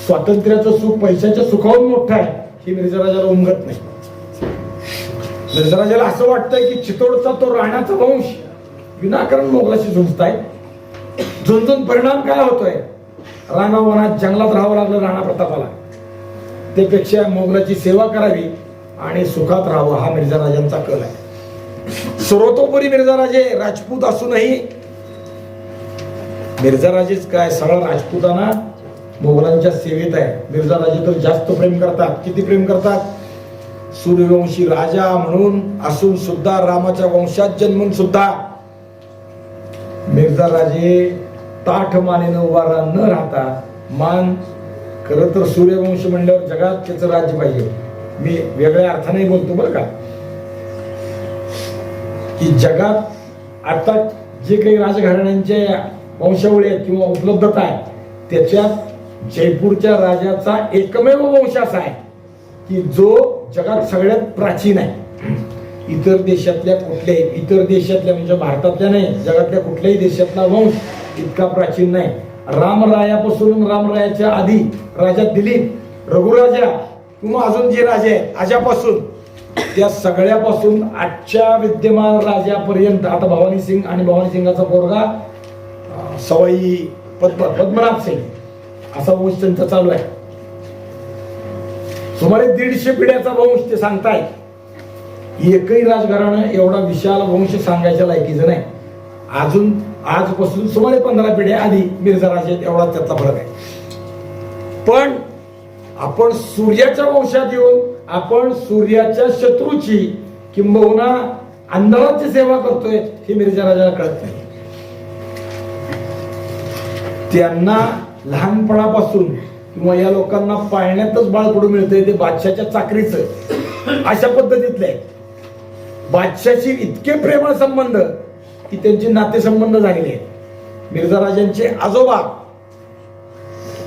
स्वातंत्र्याचं सुख पैशाच्या सुखाहून मोठं आहे हे मिर्झा राजाला उमगत नाही. मिर्झा राजाला असं वाटतंय की चितोडचा तो राणाचा वंश विनाकारण मोगलाशी झुंजताय. झुंजून परिणाम काय होतोय? राणा वनात जंगलात राहावं लागलं राणा प्रतापाला. त्यापेक्षा मोगलाची सेवा करावी आणि सुखात राहावं हा मिर्झा राजांचा कल आहे. सर्वतोपरी मिर्झा राजे राजपूत असूनही मिर्झा राजेच काय, सगळा राजपुताना मोगलांच्या सेवेत आहे. मिर्झा राजे तर जास्त प्रेम करतात. किती प्रेम करतात? सूर्यवंशी राजा म्हणून असून सुद्धा, रामाच्या वंशात जन्मून सुद्धा मिर्झा राजे ताठ मानेनं उभा न राहता, मान, खरं तर सूर्यवंश म्हणल्यावर जगात त्याचं राज्य पाहिजे. मी वेगळ्या अर्थाने बोलतो बरं का, की जगात आता जे काही राजघराण्यांच्या वंशावळी आहेत किंवा उपलब्धता आहे, त्याच्यात जयपूरच्या राजाचा एकमेव वंश असा आहे की जो जगात सगळ्यात प्राचीन आहे. इतर देशातल्या म्हणजे भारतातल्या नाही, जगातल्या कुठल्याही देशातला वंश इतका प्राचीन नाही. रामरायापासून, रामरायाच्या आधी राजा दिलीप, रघुराजा किंवा अजून जे राजे आहेत आजापासून, त्या सगळ्यापासून आजच्या विद्यमान राजापर्यंत, आता भवानी सिंग आणि भवानी सिंगाचा पोरगा सवाई पद्मनाभ सिंग असा वंश त्यांचा चालू आहे. सुमारे 150 पिढ्याचा वंश ते सांगताय. एकही राजघराणं एवढा विशाल वंश सांगायच्या लायकीचं नाही. अजून आजपासून सुमारे 15 पिढ्या आधी मिर्झा राजे एवढा त्यातला फरक आहे. पण आपण सूर्याच्या वंशात येऊन आपण सूर्याच्या शत्रूची किंबहुना अंधाराची सेवा करतोय हे मिर्झा राजाला कळत नाही. त्यांना लहानपणापासून किंवा या लोकांना पाळण्यातच बाळकडू मिळतंय ते बादशाच्या चाकरीचं, अशा पद्धतीतले बादशाची इतके प्रेमळ संबंध की त्यांचे नातेसंबंध झालेले आहेत. मिर्झा राजांचे आजोबा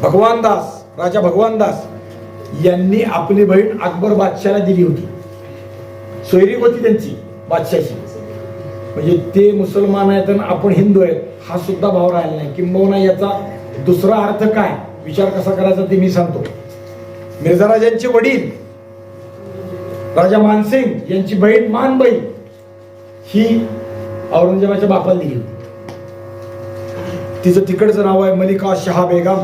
भगवानदास, राजा भगवानदास यांनी आपली बहीण अकबर बादशाला दिली होती. सोयरीक होती त्यांची बादशाची. म्हणजे ते मुसलमान आहेत आणि आपण हिंदू आहेत हा सुद्धा भाव राहिला नाही. किंबहुना याचा दुसरा अर्थ काय, विचार कसा करायचा ते मी सांगतो. मिर्झा राजांचे वडील राजा मानसिंग यांची बहीण मानबाई ही औरंगजेबाच्या बापाला दिली होती. तिचं तिकडचं नाव आहे मलिका शहा बेगम.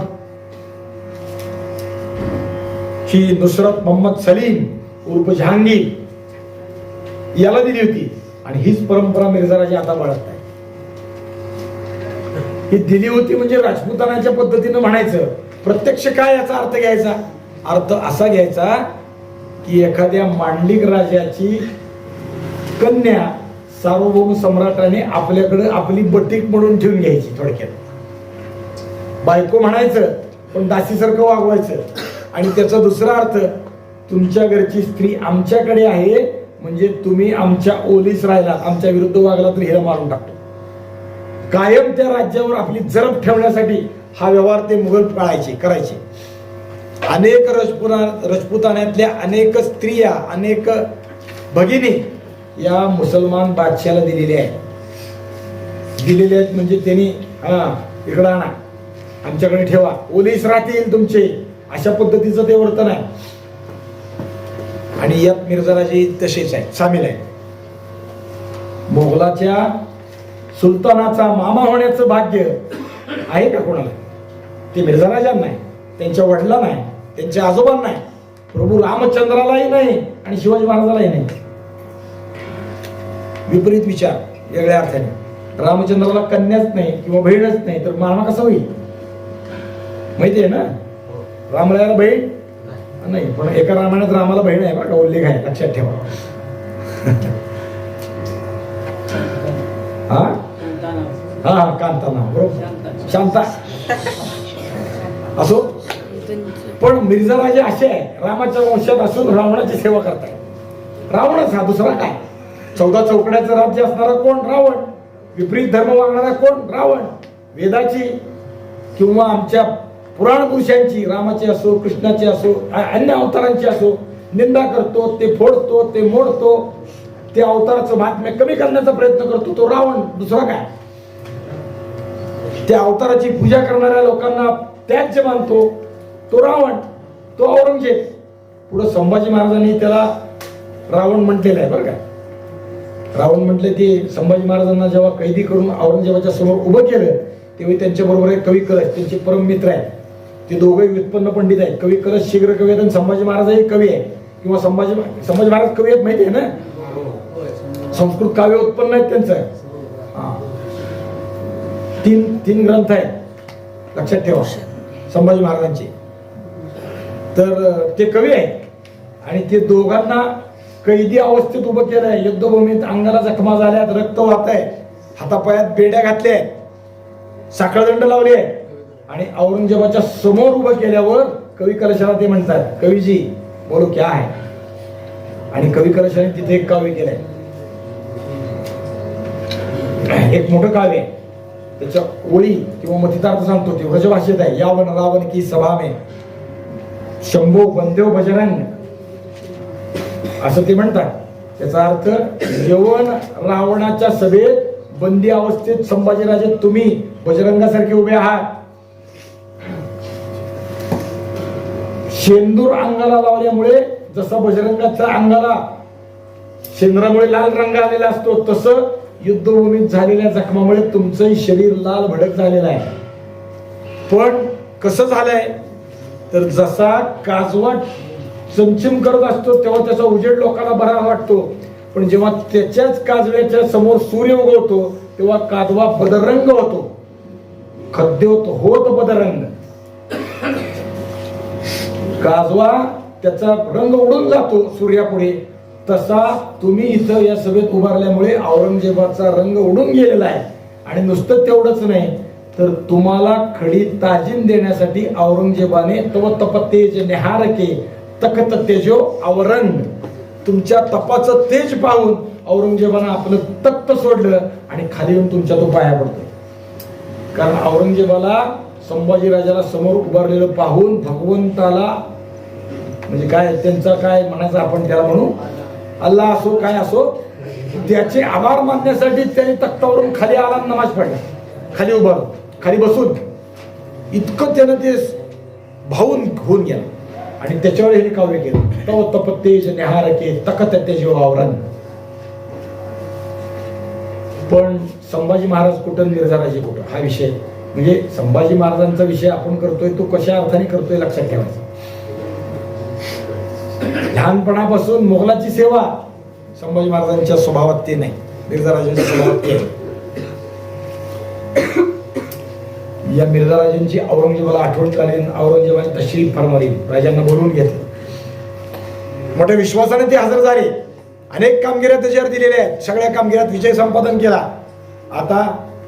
ही नुसरत मोहम्मद सलीम उर्फ जहांगीर याला दिली होती. आणि हीच परंपरा मिर्झा राजे आता बाळगत आहे. ही दिली होती म्हणजे राजपुतानाच्या पद्धतीनं म्हणायचं. प्रत्यक्ष काय याचा अर्थ घ्यायचा? अर्थ असा घ्यायचा की एखाद्या मांडलिक राजाची कन्या सार्वभौम सम्राटाने आपल्याकडे आपली बटीक म्हणून ठेवून घ्यायची. थोडक्यात बायको म्हणायचं, पण दासीसारखं वागवायचं. आणि त्याचा दुसरा अर्थ, तुमच्या घरची स्त्री आमच्याकडे आहे म्हणजे तुम्ही आमच्या ओलीस राहिलात, आमच्या विरुद्ध वागला तर हिला मारून टाकतो. कायम त्या राज्यावर आपली जरब ठेवण्यासाठी हा व्यवहार ते मुघल करायचे. अनेक राजपुतान्यातल्या अनेक स्त्रिया, अनेक भगिनी या मुसलमान बादशाला दिलेल्या आहेत. म्हणजे त्यांनी इकडं आणा, आमच्याकडे ठेवा, ओलीस राहतील तुमचे, अशा पद्धतीचं ते वर्तन आहे. आणि यात मिर्झाराजे तसेच आहे, सामील आहे. मोगलाच्या सुलतानाचा मामा होण्याचं भाग्य आहे का कोणाला? ते मिर्झाराजांना नाही, त्यांच्या वडिलांना नाही, त्यांच्या आजोबांना नाही, प्रभू रामचंद्रालाही नाही आणि शिवाजी महाराजालाही नाही. विपरीत विचार वेगळ्या अर्थाने. रामचंद्राला कन्याच नाही किंवा बहीणच नाही तर मामा कसा होईल? माहिती आहे ना, रामरायाला बहीण नाही, पण एका रामायणात रामाला बहीण आहे बघा, उल्लेख आहे, लक्षात ठेवा. हा हा कांता नाव बरोबर, शांता असो. पण मिर्झाराजे असे आहे, रामाच्या वंशात असून रावणाची सेवा करताय. रावणच हा, दुसरा काय? 14 चौकड्याचं राज्य असणारा कोण? रावण. विपरीत धर्म वागणारा कोण? रावण. वेदाची किंवा आमच्या पुराण पुरुषांची, रामाची असो, कृष्णाची असो, अन्य अवतारांची असो, निंदा करतो, ते फोडतो, ते मोडतो, ते अवताराचं महात्म्य कमी करण्याचा प्रयत्न करतो तो रावण. दुसरा काय? त्या अवताराची पूजा करणाऱ्या लोकांना त्याज्य मानतो तो रावण, तो औरंगजेब. पुढे संभाजी महाराजांनी त्याला रावण म्हटलेलं आहे बरं का. रावण म्हटले ते संभाजी महाराजांना जेव्हा कैदी करून औरंगजेबाच्या समोर उभं केलं तेव्हा त्यांच्या बरोबर एक कवी कलश, त्यांचे परम मित्र आहेत, ते दोघे व्युत्पन्न पंडित आहेत. कवी कलश शीघ्र कवी आहेत आणि संभाजी महाराजही कवी आहे, किंवा संभाजी महाराज कवी आहेत, माहिती आहे ना, संस्कृत काव्य उत्पन्न आहेत त्यांचं. तीन ग्रंथ आहेत, लक्षात ठेवा, संभाजी महाराजांचे. तर ते कवी आहेत आणि ते दोघांना कैदी अवस्थेत उभं केलंय. युद्धभूमीत अंगाला जखमा झाल्यात, रक्त वाहत आहे, हातापायात बेड्या घातल्या आहेत, साखळदंड लावले आहे. आणि औरंगजेबाच्या समोर उभं केल्यावर कवी कलशाला ते म्हणतात, कवीजी बोलो क्या है. आणि कवी कलशाने तिथे एक काव्य केलंय, एक मोठं काव्य आहे. त्याच्या ओळी किंवा मथितार्थ सांगतो, ते व्रजभाषेत आहे. यावन रावण की सभा में शंभो बंदेव बजरंग, असं ते म्हणतात. त्याचा अर्थ, यवन रावणाच्या सभेत बंदी अवस्थेत संभाजीराजे तुम्ही बजरंगासारखे उभे आहात. शेंदूर अंगाला लावल्यामुळे जसा बजरंगाच्या अंगाला शेंद्रामुळे लाल रंग आलेला असतो, तसं युद्धभूमीत झालेल्या जखमामुळे तुमचंही शरीर लाल भडक झालेलं आहे. पण कसं झालंय तर जसा काजवा चमचम करत असतो तेव्हा त्याचा उजेड लोकांना बरा वाटतो, पण जेव्हा त्याच्याच काजव्याच्या समोर सूर्य उगवतो तेव्हा काजवा बदरंग होतो, खद्योत होत बदरंग. काजवा त्याचा रंग उडून जातो सूर्यापुढे, तसा तुम्ही इथं या सभेत उभारल्यामुळे औरंगजेबाचा रंग उडून गेलेला आहे. आणि नुसतं तेवढंच नाही तर तुम्हाला खडी ताजीम देण्यासाठी औरंगजेबाने तव तप तेज निहारके तखत तेजो आवरण, तुमच्या तपाचं तेज पाहून औरंगजेबानं आपलं तख्त सोडलं आणि खाली येऊन तुमच्या तो पाया पडतो. कारण औरंगजेबाला संभाजीराजाला समोर उभारलेलं पाहून भगवंताला, म्हणजे काय त्यांचा काय म्हणायचं आपण त्याला म्हणू, अल्लाह असो काय असो, त्याचे आभार मानण्यासाठी त्याने तख्तावरून खाली आला, नमाज पडला, खाली उभार, खाली बसून. इतकं त्यानं ते भावून होऊन गेलं आणि त्याच्यावर हे काव्य केलं, तव तप तेज निहारके तखत तेजो आवरण. पण संभाजी महाराज कुठं, मिर्झाराजे कुठं, हा विषय म्हणजे संभाजी महाराजांचा विषय आपण करतोय तो कशा अर्थाने करतोय लक्षात ठेवायचं. लहानपणापासून मोगलाची सेवा संभाजी महाराजांच्या स्वभावात ते नाही, मिर्झाराजांच्या स्वभावात ते. या मिर्झाराजांची औरंगजेबाला आठवण झाली, औरंगजेबाने तशरीफ फरमावली, राजांना बोलवून घेतलं. मोठ्या विश्वासाने ते हजर झाले. अनेक कामगिऱ्या त्याच्यावर दिलेल्या आहेत, सगळ्या कामगिऱ्यात विजय संपादन केला. आता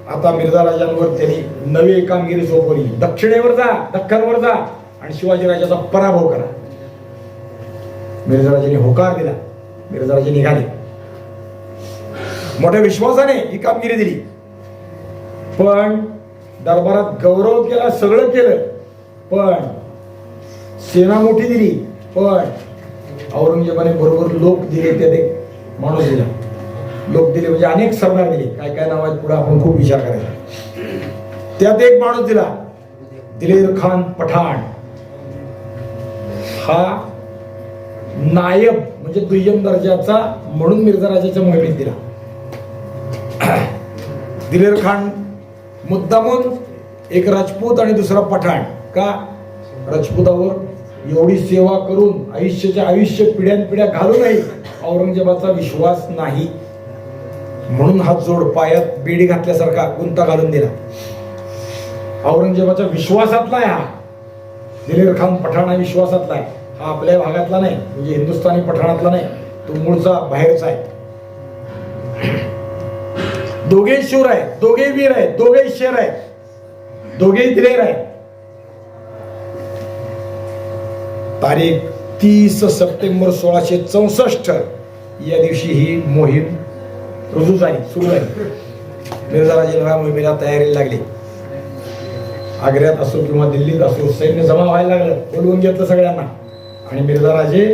आता मिर्झा राजांवर त्यांनी नवी कामगिरी सोपवली. दक्षिणेवर जा, दख्खनवर जा आणि शिवाजीराजाचा पराभव करा. मिर्झाराजांनी होकार दिला. मिर्झाराजे निघाले. मोठ्या विश्वासाने ही कामगिरी दिली. पण दरबारात गौरव केला, सगळं केलं, पण सेना मोठी दिली, पण औरंगजेबाने बरोबर लोक दिले. त्यात एक माणूस दिला. लोक दिले म्हणजे अनेक सरदार दिले. काय काय नाव आहेत पुढे आपण खूप विचार करायचा. त्यात एक माणूस दिला, दिलेर खान पठाण. हा नायब म्हणजे दुय्यम दर्जाचा म्हणून मिर्झा राजाच्या मोहिमेत दिला. दिलेर खान मुद्दामून एक राजपूत आणि दुसरा पठाण. का? राजपुतावर एवढी सेवा करून आयुष्याच्या आयुष्य पिढ्यानपिढ्या घालूनही औरंगजेबाचा विश्वास नाही, म्हणून हा जोड पायात बेडी घातल्यासारखा गुंता घालून दिला. औरंगजेबाच्या विश्वासातला आहे हा. दिलेर खान पठाण हा विश्वासातला आहे. हा आपल्या भागातला नाही, म्हणजे हिंदुस्थानी पठाणातला नाही, तो मूळचा बाहेरचा आहे. दोघे शूर आहेत, दोघे वीर आहेत, दोघे शेर आहेत, दोघे दिलेर आहेत. तारीख 30 सप्टेंबर 1664 या दिवशी ही मोहीम रुजू झाली, सुरू झाली. मिर्झा राजेंना मोहिमेला तयारी लागली. आग्र्यात असो किंवा दिल्लीत असो सैन्य जमा व्हायला लागलं. बोलवून घेतलं सगळ्यांना आणि मिर्झा राजे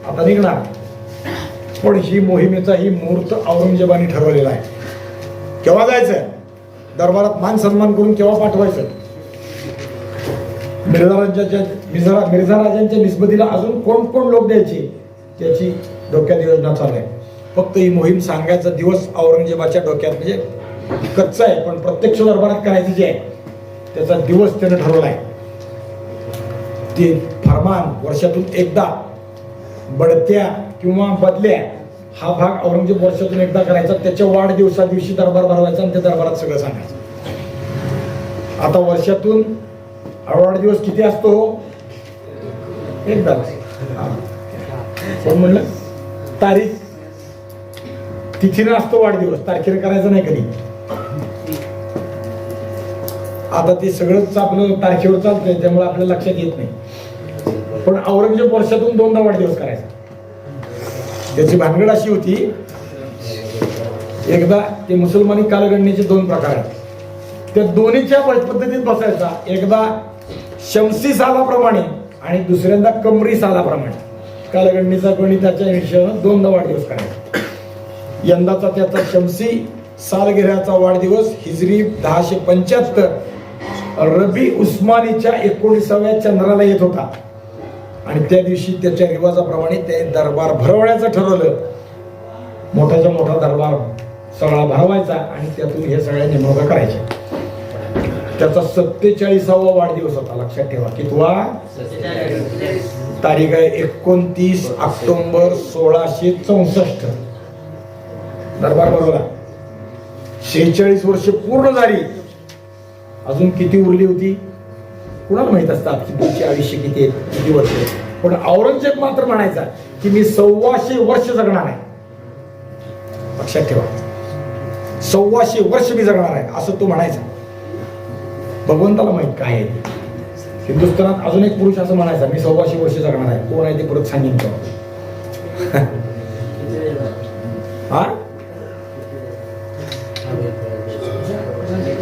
आता निघणार. पण ही मोहिमेचा ही मुहूर्त औरंगजेबाने ठरवलेला आहे. केव्हा जायचं, दरबारात मान सन्मान करून केव्हा पाठवायचं. मिर्झा राजांच्या निस्बतीला अजून कोण कोण लोक द्यायचे त्याची डोक्यात योजना चालू आहे. फक्त ही मोहीम सांगायचा दिवस औरंगजेबाच्या डोक्यात म्हणजे कच्चा आहे, पण प्रत्यक्ष दरबारात करायचं जे आहे त्याचा दिवस त्यानं ठरवलाय. ते फरमान वर्षातून एकदा, बढत्या किंवा बदल्या हा भाग औरंगजेब वर्षातून एकदा करायचा. त्याच्या वाढदिवसा दिवशी दरबार भरवायचा आणि त्या दरबारात सगळं सांगायचं. आता वर्षातून वाढदिवस किती असतो? एकदाच. कोण म्हणलं? तारीख तिथीनं असतो वाढदिवस, तारखेला करायचा नाही कधी. आता ते सगळंच आपलं तारखेवर चालतंय, त्यामुळे आपल्याला लक्षात येत नाही. पण औरंगजेब वर्षातून 2दा वाढदिवस करायचा. त्याची भानगड अशी होती, एकदा ते मुसलमानी कालगणनेचे 2 प्रकार आहेत. त्या दोन्हीच्या पद्धतीत बसायचा. एकदा शमसी सालाप्रमाणे आणि दुसऱ्यांदा कमरी सालाप्रमाणे. कालगणनेचा गणिताच्या हिशोबाने 2दा वाढदिवस करायचा. यंदाचा त्याचा शमसी सालगिऱ्याचा वाढदिवस हिजरी 1075 रबी उस्मानीच्या 19व्या चंद्राला येत होता आणि त्या दिवशी त्याच्या रिवाजाप्रमाणे ते दरबार भरवण्याचं ठरवलं. मोठ्याच्या मोठा दरबार सगळा भरवायचा आणि त्यातून हे सगळ्या नेमणुका करायच्या. त्याचा 47वा वाढदिवस होता. लक्षात ठेवा. कितवा? तारीख आहे 29 ऑक्टोबर 1664. दरबार भरवला. 46 वर्ष पूर्ण झाली. अजून किती उरली होती कुणाला माहित असतात की तुमचे आयुष्य किती आहे, किती वर्ष. पण औरंगजेब मात्र म्हणायचा की मी 125 वर्ष जगणार आहे. लक्षात ठेवा, 125 वर्ष मी जगणार आहे असं तो म्हणायचा. भगवंताला माहित काय आहे. हिंदुस्थानात अजून एक पुरुष असं म्हणायचा मी 125 वर्ष जगणार आहे. कोण आहे ते परत सांगेन तो. हा,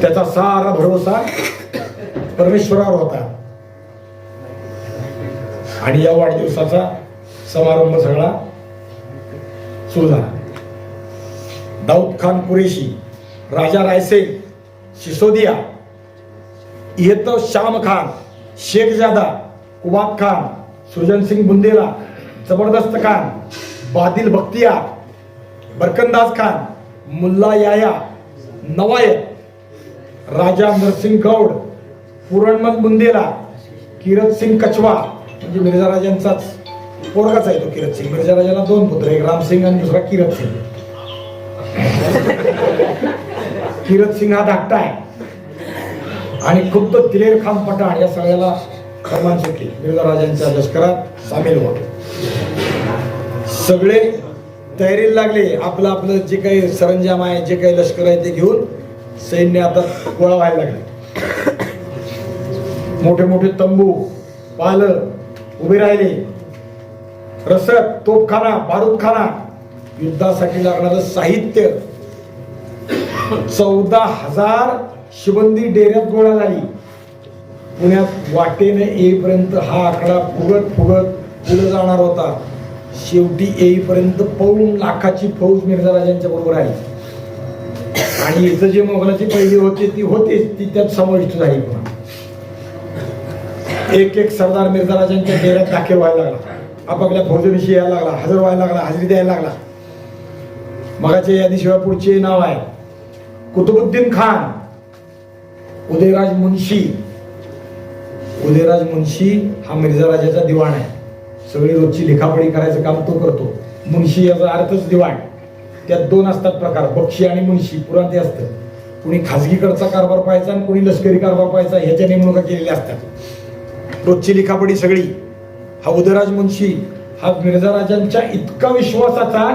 त्याचा सारा भरोसा परमेश्वरावर होता. आणि या वाढदिवसाचा समारंभ सगळा सुरू झाला. दाऊद खान कुरेशी, राजा रायसेन, सिसोदिया, इयतो शाम खान, शेखजादा, कुबाब खान, सृजन सिंग बुंदेला, जबरदस्त खान, बादिल बख्तियार, बरकंदाज खान, मुल्ला याया, नवायत, राजा नरसिंग गौड, पुरणमल बुंदेला, किरत सिंग कछवा म्हणजे मिर्झा राजांचाच पोरगाच आहे तो किरत सिंग. मिर्झा राजाला 2 पुत्र, एक राम सिंग आणि दुसरा किरत सिंग. किरत सिंग हा धाकटा आहे आणि खुद्द दिलेर खान पठाण या सगळ्याला फरमान सुटली. मिर्झा राजांच्या लष्करात सामील व्हा. सगळे तयारीला लागले. आपलं आपलं जे काही सरंजाम आहे, जे काही लष्कर आहे ते घेऊन सैन्य आता गोळा व्हायला लागले. मोठे मोठे तंबू पाल उभे राहिले, रसद, तोफखाना, बारूदखाना, युद्धासाठी लागणारं साहित्य, 14,000 शिबंदी डेऱ्यात गोळा झाली. पुण्यात वाटेने येईपर्यंत हा आकडा फुगत फुगत पुढे जाणार होता. शेवटी येईपर्यंत 1.25 लाखाची फौज मिर्झा राजांच्या बरोबर आली. आणि इथं जे मोगलाची पहिली होती ती होतीच, ती त्यात समाविष्ट झाली. पुन्हा एक एक सरदार मिर्झा राजांच्या डेऱ्यात दाखल व्हायला लागला, आपापल्या फौजेविषयी यायला लागला, हजर व्हायला लागला, हजेरी द्यायला लागला. मगाच्या यादीशिवाय पुढचे नाव आहे कुतुबुद्दीन खान, उदयराज मुन्शी. उदयराज मुन्शी हा मिर्झा राजाचा दिवाण आहे. सगळी रोजची लिखापडी करायचं काम तो करतो. मुन्शी याचा अर्थच दिवाण. त्यात 2 असतात प्रकार, बक्षी आणि मुन्शी. पुराण ते असतं, कुणी खाजगीकडचा कारभार पाहायचा आणि कुणी लष्करी कारभार पाहायचा, ह्याच्या नेमणुका केलेल्या असतात. रोजची लिखापडी सगळी. हा उदयराज मुन्शी हा मिर्झा राजांच्या इतका विश्वासाचा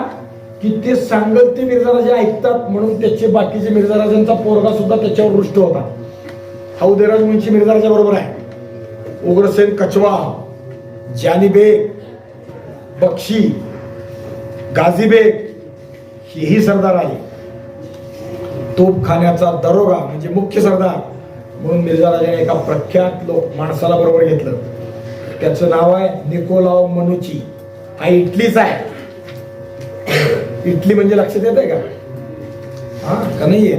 की ते सांगल ते मिर्झा राजा ऐकतात, म्हणून त्याचे बाकीचे मिर्झा राजांचा पोरगा सुद्धा त्याच्यावर रुष्ट होता. हा उदयराज मुन्शी मिर्झा राजा बरोबर आहे. उग्रसेन कछवा, जानी बेग, बक्षी, गाझी बेग हेही सरदार आले. तोफखान्याचा दरोगा म्हणजे मुख्य सरदार म्हणून मिर्झा राजाने एका प्रख्यात माणसाला बरोबर घेतलं. त्याचं नाव आहे निकोलाव मनुची. हा इटलीचा आहे. इटली म्हणजे लक्षात येत आहे का? हा का नाही येत?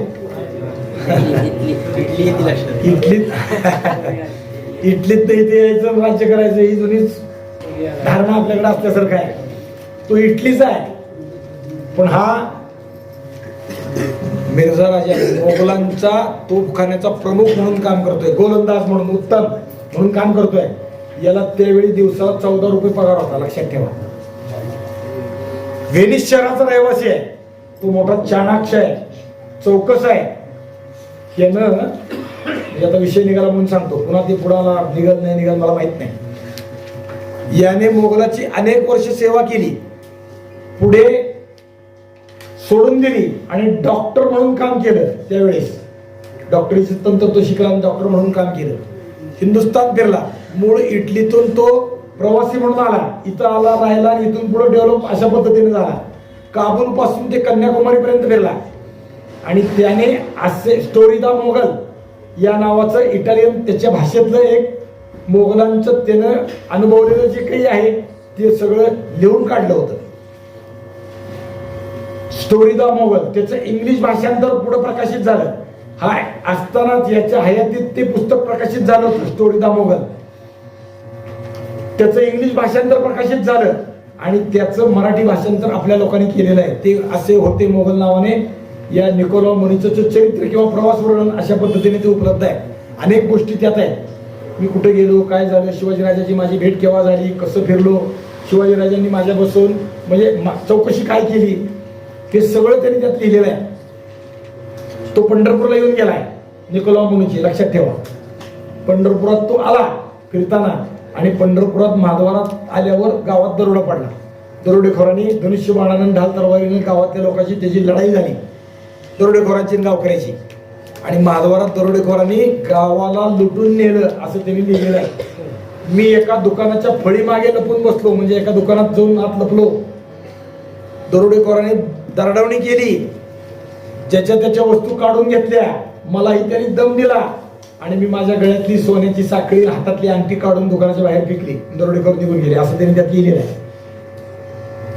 इटलीत इटलीत इथे यायचं, राज्य करायचं, ही जुनीच धारणा आपल्याकडे असल्यासारखं आहे. तो इटलीचा आहे. पण हा मिर्झा राजा मोगलांचा तोफखान्याचा प्रमुख म्हणून काम करतोय, गोलंदाज म्हणून, उत्तम म्हणून काम करतोय. याला त्यावेळी दिवसाला 14 रुपये पगार होता, लक्षात ठेवा. व्हेनिस शहराचा रहिवासी आहे. तो मोठा चाणाक्ष आहे, चौकस आहे. यानं आता विषय निघाला म्हणून सांगतो, पुन्हा ते पुढाला निघत नाही निघत मला माहित नाही. याने मोगलाची अनेक वर्ष सेवा केली, पुढे सोडून दिली आणि डॉक्टर म्हणून काम केलं. त्यावेळेस डॉक्टरीचं तंत्र तो शिकला आणि डॉक्टर म्हणून काम केलं. हिंदुस्थान फिरला. मूळ इटलीतून तो प्रवासी म्हणून आला, इथं आला, राहिला आणि इथून पुढे डेव्हलप अशा पद्धतीने झाला. काबूल पासून ते कन्याकुमारी पर्यंत फिरला. आणि त्याने असे स्टोरी द मोगल या नावाचं इटालियन त्याच्या भाषेतलं एक मोगलांचं त्यानं अनुभवलेलं जे काही आहे ते सगळं लिहून काढलं होतं. स्टोरी द मोगल त्याचं इंग्लिश भाषांतर पुढे प्रकाशित झालं. हा असतानाच याच्या हयातीत ते पुस्तक प्रकाशित झालं होतं, स्टोरी द मोगल. त्याचं इंग्लिश भाषांतर प्रकाशित झालं आणि त्याचं मराठी भाषांतर आपल्या लोकांनी केलेलं आहे. ते असे होते मोगल नावाने. या निकोलाव मुनीचं चरित्र किंवा प्रवास वर्णन अशा पद्धतीने ते उपलब्ध आहे. अनेक गोष्टी त्यात आहेत. मी कुठे गेलो, काय झालं, शिवाजीराजाची माझी भेट केव्हा झाली, कसं फिरलो, शिवाजीराजांनी माझ्या बसून म्हणजे चौकशी काय केली, हे सगळं त्यांनी त्यात लिहिलेलं आहे. तो पंढरपूरला येऊन गेलाय निकोलाव मुनीची, लक्षात ठेवा. पंढरपुरात तो आला फिरताना आणि पंढरपुरात महाद्वारात आल्यावर गावात दरोडा पडला. दरोडेखोरांनी धनुष्यबाणानं ढाल तलवारीने गावातल्या लोकांची त्याची लढाई झाली, दरोडेखोरांची गावकऱ्याची. आणि महाद्वारात दरोडेखोरांनी गावाला लुटून नेलं असं त्यांनी लिहिलेलं आहे. मी एका दुकानाच्या फळी मागे लपून बसलो, म्हणजे एका दुकानात जाऊन आत लपलो. दरोडेखोरांनी दरडवणी केली, ज्याच्या त्याच्या वस्तू काढून घेतल्या. मलाही त्यांनी दम दिला आणि मी माझ्या गळ्यातली सोन्याची साखळी, हातातली अंगठी काढून दुकानाच्या बाहेर फेकली. दरोडेखोर निघून गेले असं त्यांनी त्यात लिहिलेलं आहे.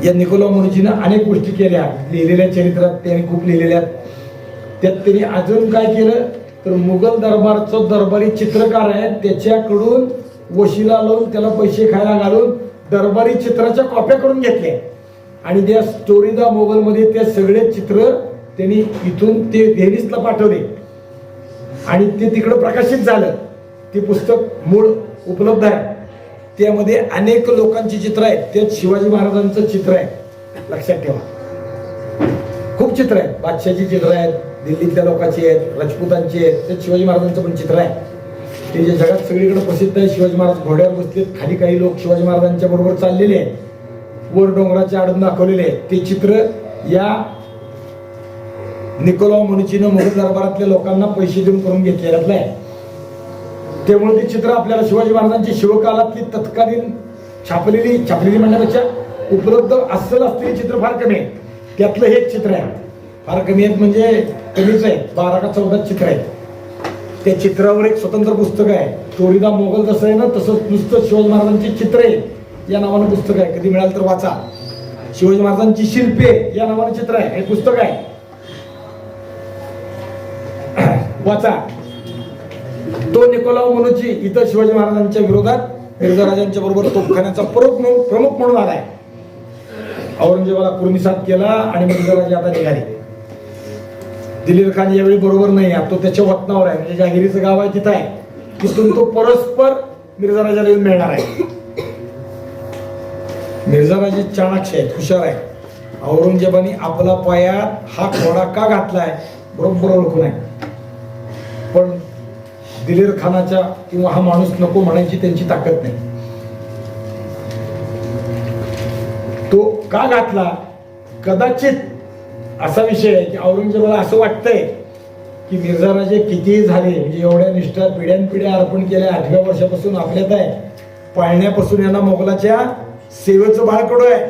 या निकोलाव मुनीजीनं अनेक गोष्टी केल्या, लिहिलेल्या चरित्रात त्यांनी खूप लिहिलेल्या. त्यात त्यांनी अजून काय केलं तर मुघल दरबारचं दरबारी चित्रकार आहे, त्याच्याकडून वशिला लावून त्याला पैसे खायला घालून दरबारी चित्राच्या कॉप्या करून घेतल्या. आणि त्या स्टोरी द मोगलमध्ये ते सगळे चित्र त्यांनी इथून ते व्हेनिसला पाठवले आणि ते तिकडं प्रकाशित झालं. ते पुस्तक मूळ उपलब्ध आहे. त्यामध्ये अनेक लोकांची चित्र आहेत. त्यात शिवाजी महाराजांचं चित्र आहे, लक्षात ठेवा. खूप चित्र आहेत. बादशाची चित्र आहेत, दिल्लीतल्या लोकांची आहेत, राजपुतांची आहेत. त्यात शिवाजी महाराजांचं पण चित्र आहे. ते जे जगात सगळीकडे प्रसिद्ध आहे. शिवाजी महाराज घोड्यावर बसलेत, खाली काही लोक शिवाजी महाराजांच्या बरोबर चाललेले आहेत, वर डोंगराच्या आडून दाखवलेले आहेत. ते चित्र या निकोलाव मनुचीनं मोगल दरबारातल्या लोकांना पैसे देऊन करून घेतलेलं आहे. त्यामुळे ते चित्र आपल्याला शिवाजी महाराजांची शिवकालातली तत्कालीन छापलेली म्हणण्यापेक्षा उपलब्ध असलेली चित्र फार कमी आहेत. त्यातलं हे एक चित्र आहे. फार कमी आहेत म्हणजे कमीच आहे, 12 का 14 चित्र आहेत. त्या चित्रावर एक स्वतंत्र पुस्तक आहे. चोरीदा मोगल जसं आहे ना तसंच नुसतं शिवाजी महाराजांची चित्रे या नावानं पुस्तक आहे. कधी मिळालं तर वाचा. शिवाजी महाराजांची शिल्पे या नावानं चित्र आहे, हे पुस्तक आहे, वाचा. तो निकोलाव मनुची इथं शिवाजी महाराजांच्या विरोधात मिर्झा राजांच्या बरोबर तोफखान्याचा प्रमुख म्हणून आलाय. औरंगजेबाला कुर्मिसात केला आणि मिर्झा राजे आता निघाले. दिलेर खान यावेळी बरोबर नाही आहे, तो त्याच्या वतनावर आहे, म्हणजे जहागिरीचं गाव आहे तिथं आहे. तिथून तो परस्पर मिर्झा राजाला येऊन मिळणार आहे. मिर्झा राजे चाणाक्ष आहेत, हुशार आहे. औरंगजेबाने आपला पायात हा खोडा का घातलाय बरोबर ओळखून आहे. पण दिलेर खानाच्या किंवा हा माणूस नको म्हणायची त्यांची ताकद नाही. तो का घातला, कदाचित असा विषय आहे की औरंगजेबाला असं वाटतंय की मिर्झा राजे कितीही झाले म्हणजे एवढ्या निष्ठा पिढ्यानपिढ्या अर्पण केल्या, 8व्या वर्षापासून आपल्यात आहे, पाळण्यापासून यांना मोगलाच्या सेवेचं बाळकडू आहे.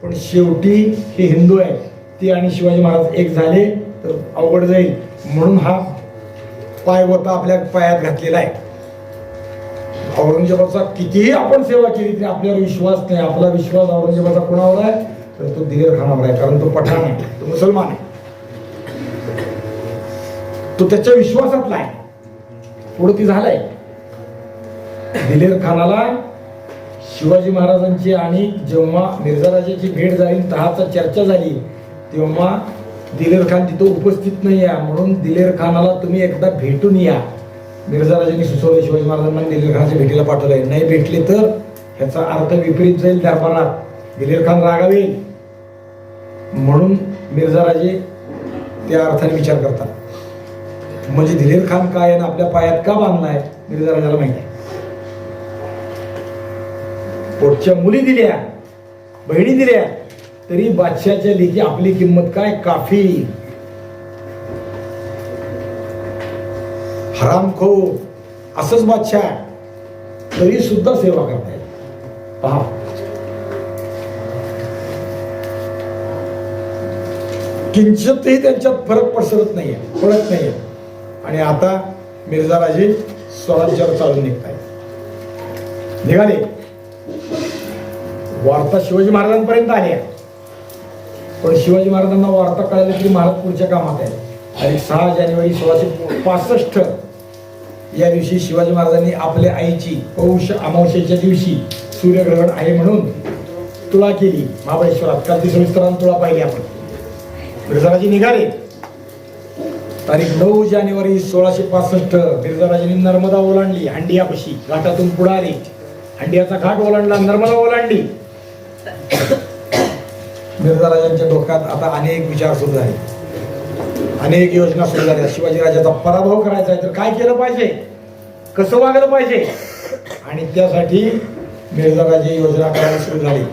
पण शेवटी हे हिंदू आहे, ती आणि शिवाजी महाराज एक झाले तर अवघड जाईल, म्हणून हा पायवता आपल्या पायात घातलेला आहे. औरंगजेबाचा कितीही आपण सेवा केली तरी आपल्यावर विश्वास नाही. आपला विश्वास औरंगजेबाचा कोणावर आहे तर तो दिलेर खानावर आहे, कारण तो पठाण आहे, तो मुसलमान आहे, तो त्याच्या विश्वासातला आहे. पुढे ती झालंय. दिलेर खानाला शिवाजी महाराजांची आणि जेव्हा मिर्झा राजाची भेट झाली, तहाचा चर्चा झाली, तेव्हा दिलेर खान तिथं उपस्थित नाही आहे, म्हणून दिलेर खानाला तुम्ही एकदा भेटून या. मिर्झा राजांनी सुचवलं, शिवाजी महाराजांना दिलेर खानाच्या भेटीला पाठवलंय. नाही भेटले तर ह्याचा अर्थ विपरीत जाईल दरबारात, दिलेर खान रागावेल, म्हणून मिर्झा राजे त्या अर्थाने विचार करतात. म्हणजे दिलेर खान काय आहे ना आपल्या पायात का बांधलाय मिर्झा राजाला माहिती आहे. पोटच्या मुली दिल्या, बहिणी दिल्या, तरी बादशाच्या लेखी आपली किंमत काय, काफी. हरामखो असंच बादशाह तरी सुद्धा सेवा करतायत. पहा, किंचितही त्यांच्यात फरक पसरत नाहीये, पडत नाहीये. आणि आता मिर्झा राजे स्वराज्यावर चालून निघाले. वार्ता शिवाजी महाराजांपर्यंत आल्या, पण शिवाजी महाराजांना वार्ता कळाली की महाराज पुढच्या कामात आहे. आणि 6 जानेवारी 1665 या दिवशी शिवाजी महाराजांनी आपल्या आईची पौष अमावस्येच्या दिवशी सूर्यग्रहण आहे म्हणून तुळा केली महाबळेश्वरात. काल ती सविस्तराने तुळा पाहिली आपण. मिर्झाराजे निघाले. तारीख 9 जानेवारी 1665 मिर्झाराजांनी नर्मदा ओलांडली. हंडियापाशी घाटातून पुढे आली, हंडियाचा घाट ओलांडला, नर्मदा ओलांडली. मिर्झा राजांच्या डोक्यात आता अनेक विचार सुरू झाले, अनेक योजना सुरू झाल्या. शिवाजी राजाचा पराभव करायचा आहे तर काय केलं पाहिजे, कसं वागलं पाहिजे, आणि त्यासाठी मिर्झा राजे योजना करायला सुरू झाली.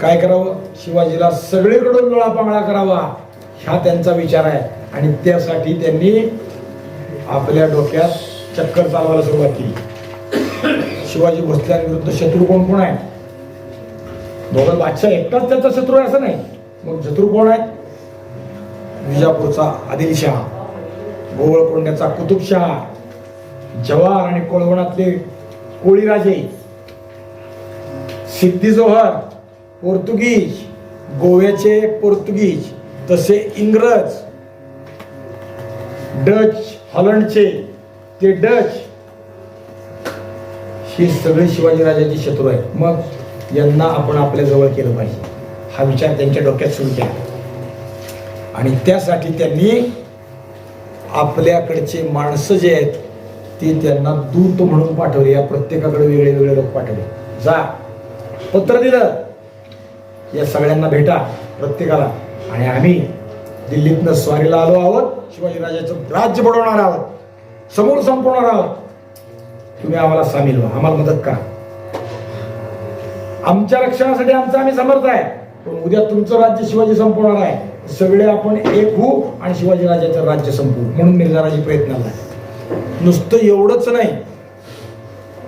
काय करावं, शिवाजीला सगळीकडून लोळापांगळा करावा हा त्यांचा विचार आहे. आणि त्यासाठी त्यांनी आपल्या डोक्यात चक्कर चालवायला सुरुवात केली. शिवाजी भोसल्यांविरुद्ध शत्रू कोण कोण आहे, मोगल बादशाह एकटाच त्याचा शत्रू आहे असं नाही. मग शत्रू कोण आहेत, विजापूरचा आदिलशाह, गोवळकोंड्याचा कुतुबशाह, जव्हार आणि कोळवणातले कोळीराजे, सिद्धी जोहर पोर्तुगीज, गोव्याचे पोर्तुगीज, तसे इंग्रज, डच, हॉलंडचे ते डच, ही सगळे शिवाजी राजाची शत्रू आहेत. मग यांना आपण आपल्या जवळ केलं पाहिजे हा विचार त्यांच्या डोक्यात सुरू केला. आणि त्यासाठी त्यांनी आपल्याकडचे माणसं जे आहेत ते त्यांना दूत म्हणून पाठवले. या प्रत्येकाकडे वेगळे वेगळे लोक पाठवले. जा, पत्र दिलं, या सगळ्यांना भेटा प्रत्येकाला, आणि आम्ही दिल्लीतनं स्वारीला आलो आहोत, शिवाजीराजाचं राज्य बुडवणार आहोत, समोर संपवणार आहोत, तुम्ही आम्हाला सामील व्हा, आम्हाला मदत करा. आमच्या रक्षणासाठी आम्ही समर्थ आहे, पण उद्या तुमचं राज्य शिवाजी संपवणार आहे, सगळे आपण एक होऊ आणि शिवाजीराजाचं राज्य संपवू, म्हणून मिर्झाराजे प्रयत्नाला आहे. नुसतं एवढंच नाही,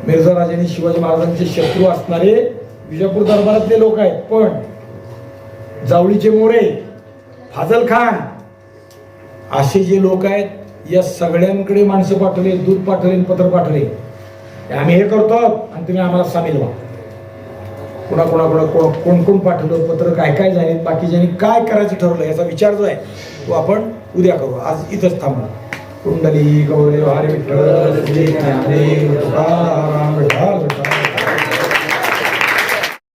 मिर्झाराजांनी शिवाजी महाराजांचे शत्रू असणारे विजापूर दरबारातले लोक आहेत, पण जावळीचे मोरे, फाजल खान असे जे लोक आहेत, या सगळ्यांकडे माणसं पाठवले, दूध पाठवले, पत्र पाठवले, आम्ही हे करतो आणि तुम्ही आम्हाला सामील व्हा. कोण कोण पाठवलं पत्र, काय काय झाले, बाकीच्यांनी काय करायचं ठरवलं, याचा विचार जो आहे तो आपण उद्या करू. आज इथंच थांबू. कुंडली गौरे हरे विठ्ठल श्री ज्ञानेश्वर तुकाराम विठ्ठल.